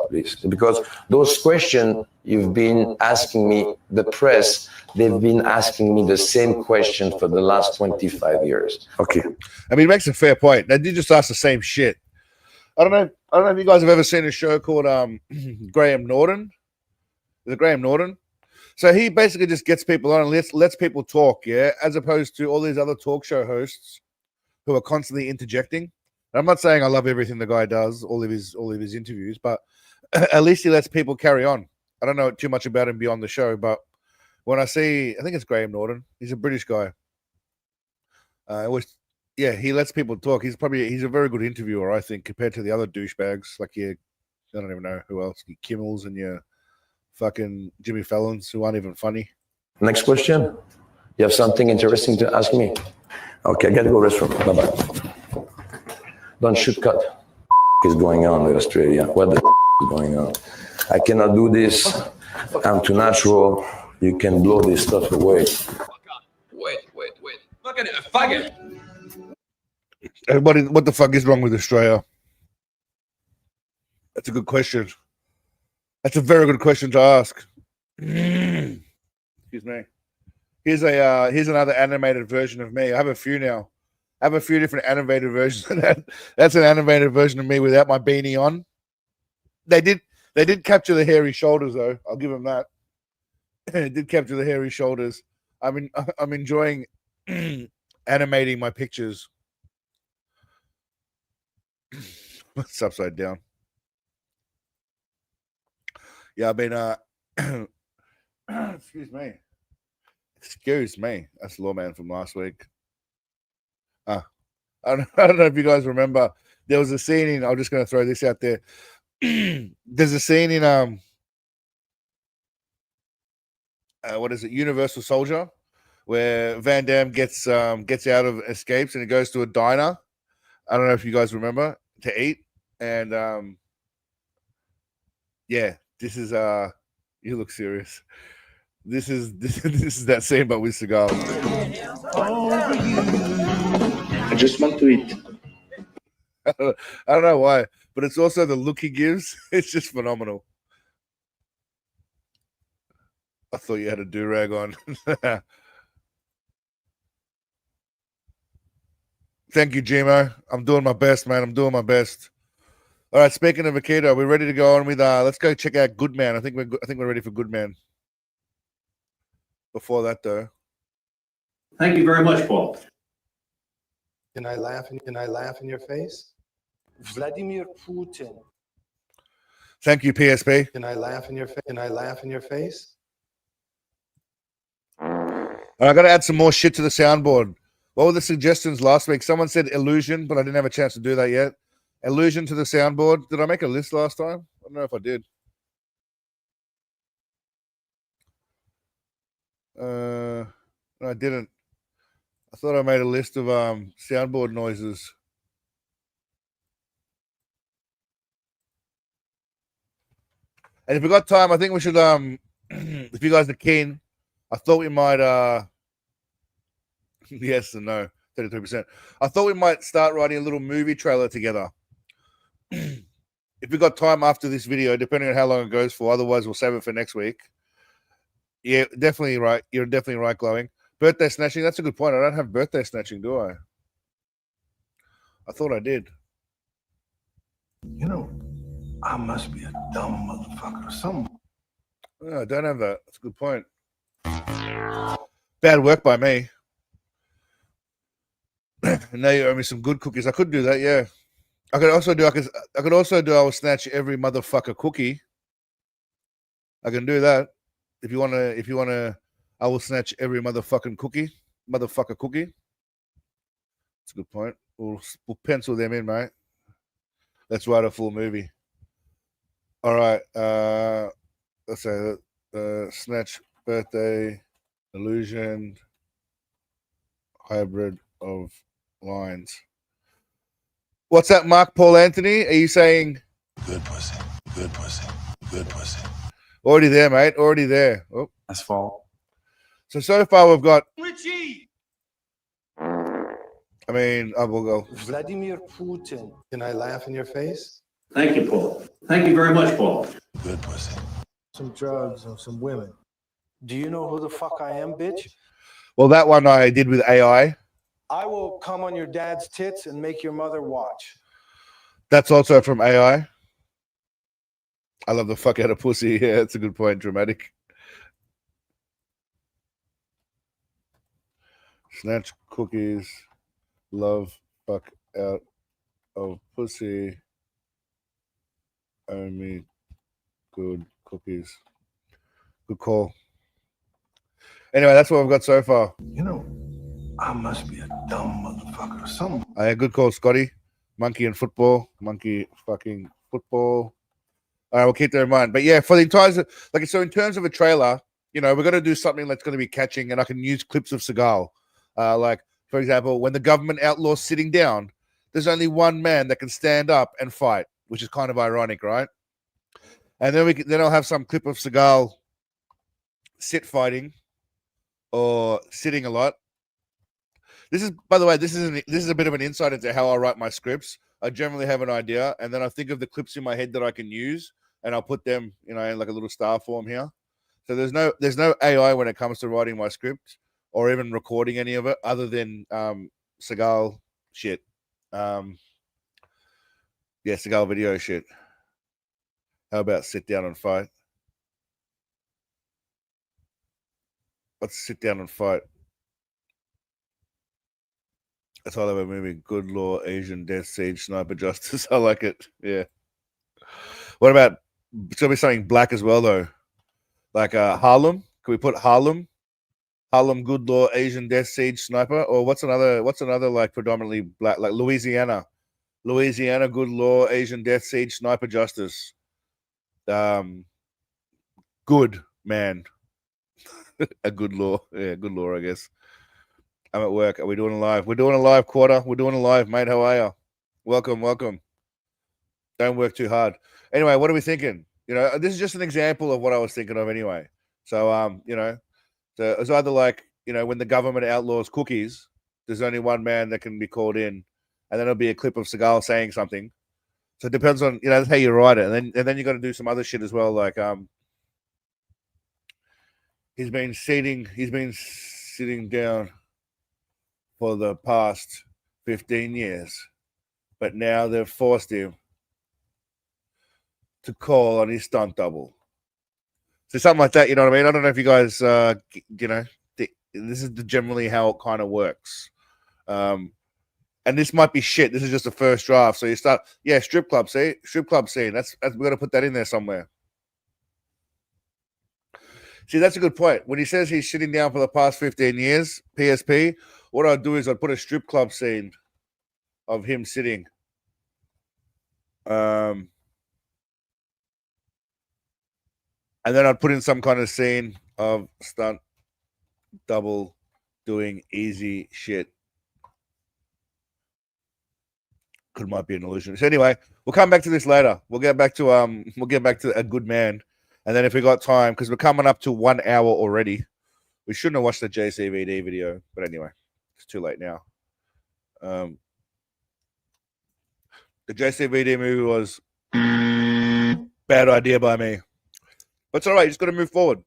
please. Because those questions you've been asking me, the press, they've been asking me the same question for the last 25 years. Okay. I mean, he makes a fair point. They did just ask the same shit. I don't know if you guys have ever seen a show called Graham Norton. Is it Graham Norton? So he basically just gets people on and lets people talk, yeah, as opposed to all these other talk show hosts who are constantly interjecting. And I'm not saying I love everything the guy does, all of his interviews, but at least he lets people carry on. I don't know too much about him beyond the show, but when I think it's Graham Norton, he's a British guy. He lets people talk. He's a very good interviewer, I think, compared to the other douchebags like I don't even know who else, your Kimmels and your fucking Jimmy Fallons who aren't even funny. Next question. You have something interesting to ask me? Okay, I gotta go restroom. Bye-bye. Don't shoot cut. What is going on with Australia? What the is going on? I cannot do this. I'm too natural. You can blow this stuff away. Wait. Look at it, faggot. Everybody, what the fuck is wrong with Australia? That's a good question. That's a very good question to ask. Excuse me. Here's another animated version of me. I have a few now. I have a few different animated versions of that. That's an animated version of me without my beanie on. They did capture the hairy shoulders though. I'll give them that. It did capture the hairy shoulders. I'm enjoying animating my pictures. It's upside down. Yeah, I've been excuse me. That's Lawman from last week. I don't know if you guys remember. There was a scene in. I'm just going to throw this out there. There's a scene in what is it? Universal Soldier, where Van Damme gets out of escapes and he goes to a diner. I don't know if you guys remember, to eat, and this is you look serious. This is that scene, but with Seagal. I just want to eat. I don't know why, but it's also the look he gives. It's just phenomenal. I thought you had a do-rag on. Thank you, Gmo. I'm doing my best, man. I'm doing my best. All right, speaking of Akita, we're ready to go on with let's go check out Goodman. I think we're ready for Goodman. Before that though. Thank you very much, Paul. Can I laugh in your face? Vladimir Putin. Thank you, PSP. Can I laugh in your face? Can I laugh in your face? I got to add some more shit to the soundboard. What were the suggestions last week? Someone said illusion, but I didn't have a chance to do that yet. Illusion to the soundboard. Did I make a list last time? I don't know if I did. No, I didn't. I thought I made a list of soundboard noises. And if we got time, I think we should if you guys are keen, I thought we might yes and no, 33%. I thought we might start writing a little movie trailer together. If we got time after this video, depending on how long it goes for, otherwise we'll save it for next week. Yeah, definitely right. You're definitely right, Glowing. Birthday snatching, that's a good point. I don't have birthday snatching, do I? I thought I did. You know, I must be a dumb motherfucker or something. No, I don't have that. That's a good point. Bad work by me. Now you owe me some good cookies. I could do that, yeah. I could also do I will snatch every motherfucker cookie. I can do that. If you wanna I will snatch every motherfucker cookie. That's a good point. We'll pencil them in, mate. Let's write a full movie. All right. Let's say snatch, birthday, illusion, hybrid of lines. What's that, Mark Paul Anthony? Are you saying Good pussy, good pussy, good pussy. Already there, mate. Already there. Oh, that's fall. So far we've got. Richie. I mean, I will go. Vladimir Putin. Can I laugh in your face? Thank you, Paul. Thank you very much, Paul. Good pussy. Some drugs and some women. Do you know who the fuck I am, bitch? Well, that one I did with AI. I will come on your dad's tits and make your mother watch. That's also from AI. I love the fuck out of pussy. Yeah, that's a good point. Dramatic. Snatch cookies. Love fuck out of pussy. Only good cookies. Good call. Anyway, that's what we've got so far. You know, I must be a dumb motherfucker or something. Good call, Scotty. Monkey and football. Monkey fucking football. All right, we'll keep that in mind. But yeah, for the entire, like, so in terms of a trailer, you know, we're going to do something that's going to be catching, and I can use clips of Seagal. Like, for example, when the government outlaws sitting down, there's only one man that can stand up and fight, which is kind of ironic, right? And then I'll have some clip of Seagal sit fighting or sitting a lot. This is, by the way, this is a bit of an insight into how I write my scripts. I generally have an idea, and then I think of the clips in my head that I can use, and I'll put them, you know, in like a little star form here. So there's no AI when it comes to writing my script or even recording any of it, other than Seagal shit. Seagal video shit. How about sit down and fight? Let's sit down and fight. That's all about movie. Good Law, Asian Death, Siege, Sniper Justice. I like it. Yeah. What about, it's gonna be something black as well though, like Harlem? Can we put Harlem? Harlem, Good Law, Asian Death, Siege, Sniper, or what's another like predominantly black, like Louisiana, Good Law, Asian Death, Siege, Sniper Justice. Good man. A good law. Yeah, good law, I guess. I'm at work. Are we doing a live? We're doing a live quarter. We're doing a live, mate. How are you? Welcome. Don't work too hard. Anyway, what are we thinking? You know, this is just an example of what I was thinking of anyway. So, you know, so it's either like, you know, when the government outlaws cookies, there's only one man that can be called in, and then it'll be a clip of Seagal saying something. So it depends on, you know, that's how you write it. And then you got to do some other shit as well, like he's been sitting down for the past 15 years, but now they've forced him to call on his stunt double. So something like that, you know what I mean? I don't know if you guys, you know, this is generally how it kind of works. And this might be shit. This is just a first draft. So you start, strip club scene. That's we're gonna put that in there somewhere. See, that's a good point. When he says he's sitting down for the past 15 years, PSP, what I'd do is I'd put a strip club scene of him sitting. And then I'd put in some kind of scene of stunt double doing easy shit. Might be an illusion. So anyway, we'll come back to this later. We'll get back to a good man. And then if we got time, because we're coming up to 1 hour already, we shouldn't have watched the JCVD video. But anyway, it's too late now. The JCVD movie was bad idea by me. But it's all right. You just got to move forward.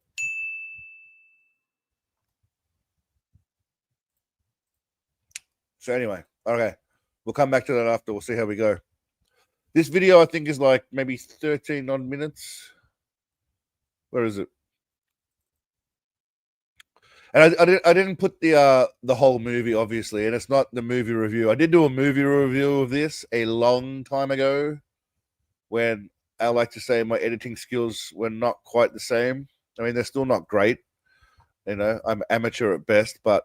So anyway, okay. We'll come back to that after. We'll see how we go. This video, I think, is like maybe 13 odd minutes. Where is it? And I didn't put the whole movie, obviously, and it's not the movie review. I did do a movie review of this a long time ago, when I like to say my editing skills were not quite the same. I mean, they're still not great. You know, I'm amateur at best, but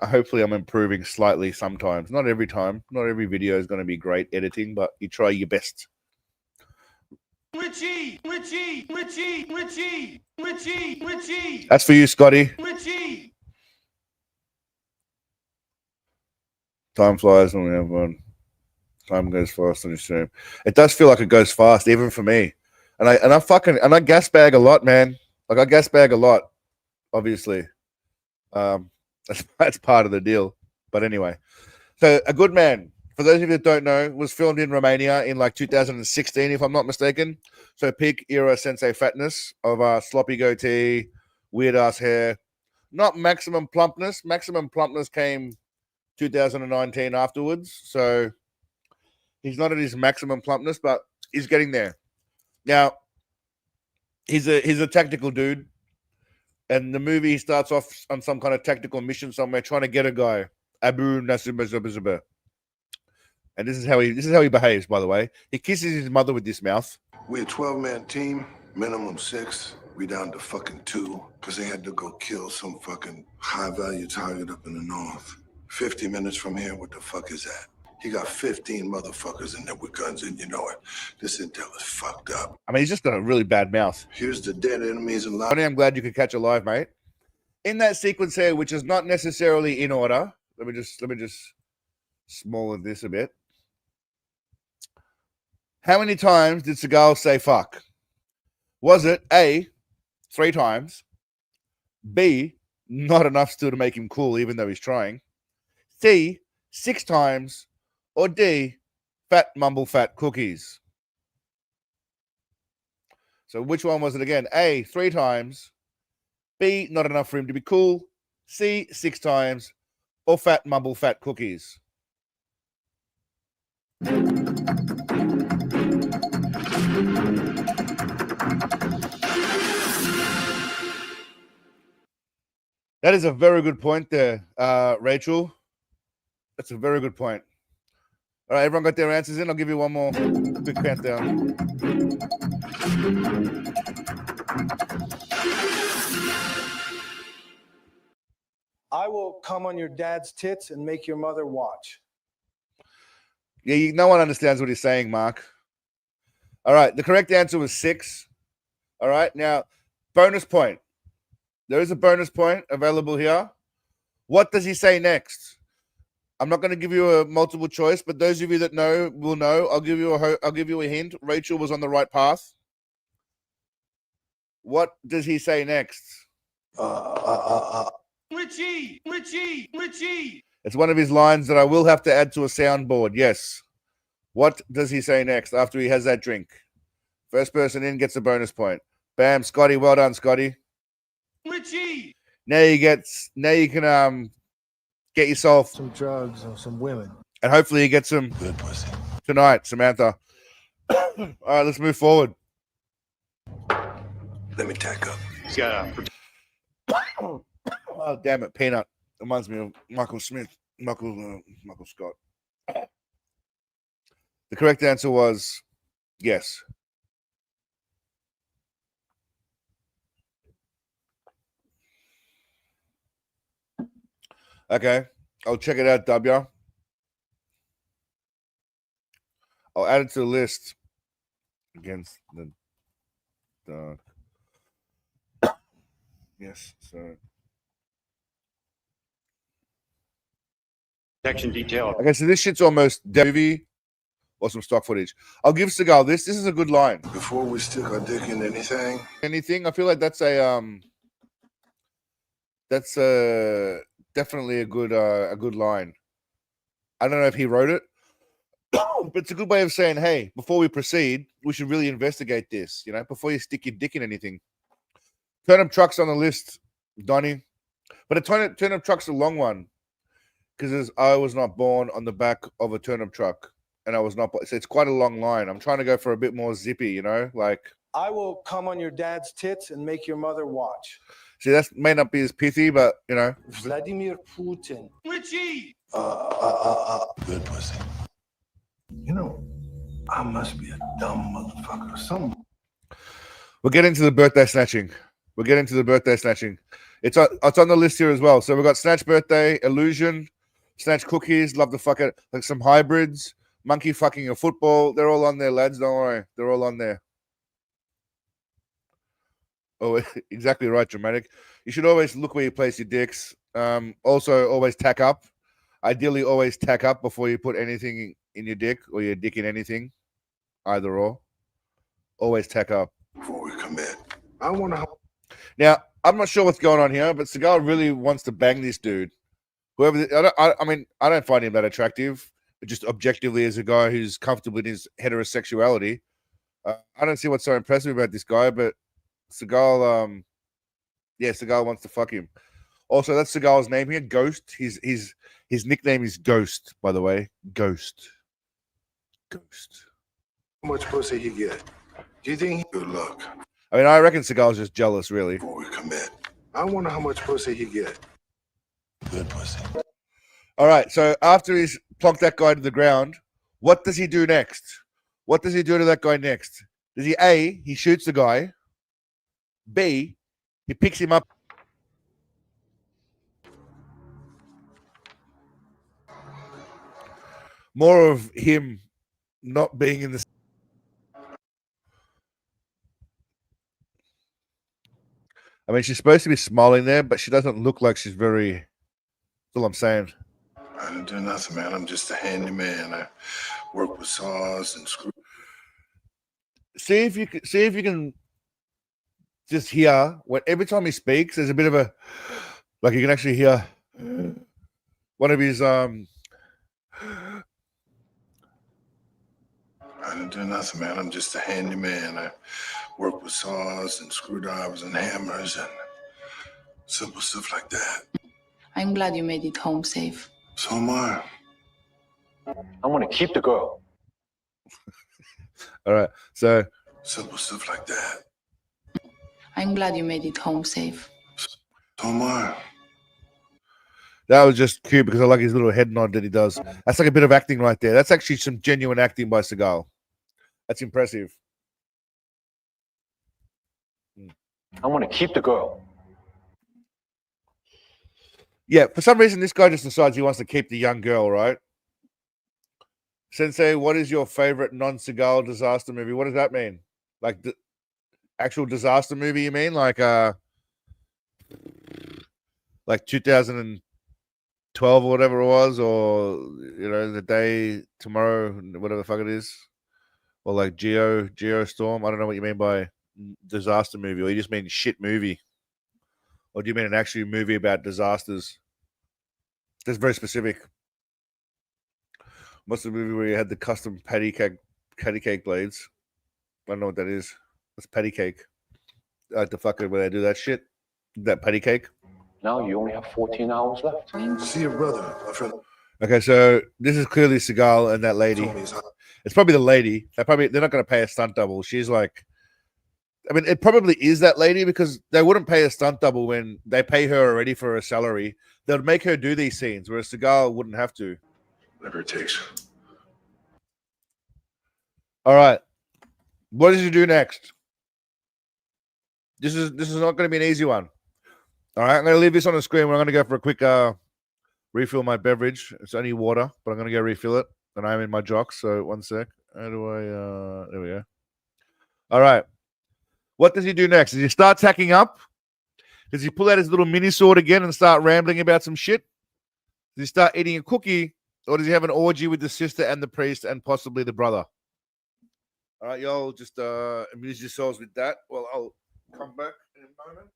hopefully I'm improving slightly sometimes. Not every time. Not every video is going to be great editing, but you try your best. Richie. That's for you, Scotty. Richie. Time flies when we have fun. Time goes fast on your stream. It does feel like it goes fast, even for me. And I gas bag a lot, man. Like I gas bag a lot, obviously. That's part of the deal. But anyway, so A Good Man, for those of you that don't know, was filmed in Romania in like 2016, if I'm not mistaken. So peak era sensei fatness of sloppy goatee, weird ass hair, not maximum plumpness. Maximum plumpness came 2019 afterwards. So he's not at his maximum plumpness, but he's getting there. Now, he's a tactical dude. And the movie starts off on some kind of tactical mission somewhere, trying to get a guy, Abu Nasib. And this is how he behaves. By the way, he kisses his mother with this mouth. We're a 12-man team, minimum 6. We down to fucking 2 because they had to go kill some fucking high-value target up in the north. 50 minutes from here, what the fuck is that? He got 15 motherfuckers in there with guns, and you know it. This intel is fucked up. I mean, he's just got a really bad mouth. Here's the dead enemies and life. I'm glad you could catch a live, mate. In that sequence here, which is not necessarily in order, let me just smaller this a bit. How many times did Seagal say fuck? Was it A, 3 times, B, not enough still to make him cool even though he's trying, C, 6 times, or D, fat mumble fat cookies? So which one was it again? A, 3 times, B, not enough for him to be cool, C, 6 times, or fat mumble fat cookies? That is a very good point there, Rachel. That's a very good point. All right, everyone got their answers in? I'll give you one more quick countdown. I will come on your dad's tits and make your mother watch. Yeah, no one understands what he's saying, Mark. All right, the correct answer was 6. All right, now, bonus point. There is a bonus point available here. What does he say next? I'm not going to give you a multiple choice, but those of you that know will know. I'll give you a hint. Rachel was on the right path. What does he say next? Richie. It's one of his lines that I will have to add to a soundboard. Yes. What does he say next after he has that drink? First person in gets a bonus point. Bam, Scotty. Well done, Scotty. Richie. Now you can get yourself some drugs or some women, and hopefully you get some good pussy tonight, Samantha. All right, let's move forward. Let me tack up. Oh, damn it, Peanut. Reminds me of Michael Scott. The correct answer was yes. Okay, I'll check it out, W. I'll add it to the list against the dark. Yes, so. Section detail. Okay, so this shit's almost movie or some stock footage. I'll give Seagal this. This is a good line. Before we stick our dick in anything. I feel like that's definitely a good line. I don't know if he wrote it, but it's a good way of saying, hey, before we proceed, we should really investigate this, you know, before you stick your dick in anything. Turnip truck's on the list, Donnie. But a turnip truck's a long one because I was not born on the back of a turnip truck, and I was not. So it's quite a long line. I'm trying to go for a bit more zippy, you know, like. I will come on your dad's tits and make your mother watch. See, that may not be as pithy, but you know. Vladimir Putin. Richie. Good pussy. You know, I must be a dumb motherfucker or something. We'll get into the birthday snatching. It's on the list here as well. So we've got Snatch Birthday, Illusion, Snatch Cookies, Love the Fuck It, like some hybrids, Monkey Fucking a Football. They're all on there, lads. Don't worry. They're all on there. Oh, exactly right, Dramatic. You should always look where you place your dicks. Also, always tack up. Ideally, always tack up before you put anything in your dick or your dick in anything. Either or. Always tack up. Before we commit. I want to... Now, I'm not sure what's going on here, but Seagal really wants to bang this dude. Whoever, I don't find him that attractive. Just objectively, as a guy who's comfortable in his heterosexuality, I don't see what's so impressive about this guy. But Seagal, Seagal wants to fuck him. Also, that's Seagal's name here, Ghost. His nickname is Ghost, by the way. Ghost. How much pussy he get? Do you think he... Good luck. I mean, I reckon Seagal's just jealous, really. Before we commit. I wonder how much pussy he get. Good pussy. All right, so after he's plonked that guy to the ground, what does he do next? What does he do to that guy next? Does he A, he shoots the guy, B, he picks him up. More of him not being in the. I mean, she's supposed to be smiling there, but she doesn't look like she's very. That's all I'm saying. I didn't do nothing, man. I'm just a handyman. I work with saws and screws. See if you can just hear when every time he speaks, there's a bit of a like you can actually hear one of his I didn't do nothing, man. I'm just a handyman. I work with saws and screwdrivers and hammers and simple stuff like that. I'm glad you made it home safe. So am I. I want to keep the girl. all right. So simple stuff like that. I'm glad you made it home safe. So am I. That was just cute because I like his little head nod that he does. That's like a bit of acting right there. That's actually some genuine acting by Seagal. That's impressive. I want to keep the girl. Yeah, for some reason, this guy just decides he wants to keep the young girl, right? Sensei, what is your favorite non-Seagal disaster movie? What does that mean? Like the actual disaster movie, you mean? Like 2012 or whatever it was, or the day tomorrow, whatever the fuck it is, or like Geostorm. I don't know what you mean by disaster movie, or you just mean shit movie, or do you mean an actual movie about disasters? That's very specific. What's the movie where you had the custom patty cake blades? I don't know what that is. That's patty cake. Like the fucker where they do that shit, that patty cake. Now you only have 14 hours left. See your brother, my friend. Okay, so this is clearly Seagal and that lady. It's probably the lady. They're not going to pay a stunt double. She's like, I mean, it probably is that lady because they wouldn't pay a stunt double when they pay her already for her salary. They'd make her do these scenes, whereas Seagal wouldn't have to. Whatever it takes. All right. What does he do next? This is not going to be an easy one. All right, I'm going to leave this on the screen. We're going to go for a quick refill my beverage. It's only water, but I'm going to go refill it. And I'm in my jocks, so one sec. How do I... there we go. All right. What does he do next? Does he start tacking up? Does he pull out his little mini sword again and start rambling about some shit? Does he start eating a cookie? Or does he have an orgy with the sister and the priest and possibly the brother? All right, y'all just amuse yourselves with that. Well, I'll come back in a moment.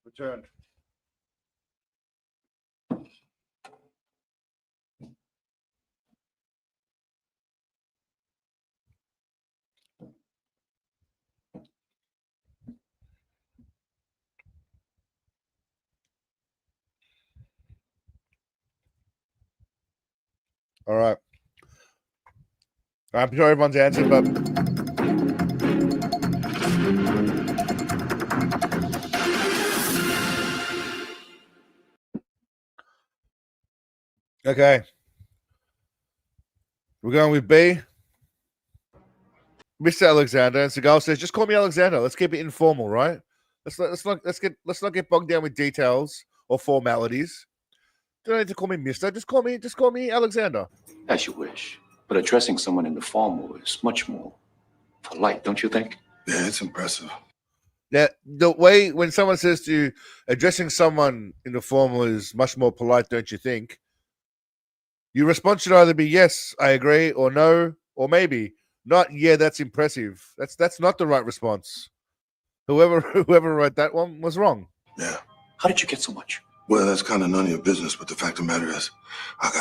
Returned. All right. I'm sure everyone's answered, but okay. We're going with B. Mr. Alexander, and Seagal says, "Just call me Alexander. Let's keep it informal, right? Let's not get bogged down with details or formalities. You don't need to call me Mister. Just call me Alexander." As you wish. But addressing someone in the formal is much more polite, don't you think? Yeah, it's impressive. Now, the way when someone says to you, addressing someone in the formal is much more polite, don't you think? Your response should either be yes, I agree, or no, or maybe not. Yeah, that's impressive. That's not the right response. Whoever wrote that one was wrong. Yeah. How did you get so much? Well, that's kind of none of your business, but the fact of the matter is, I got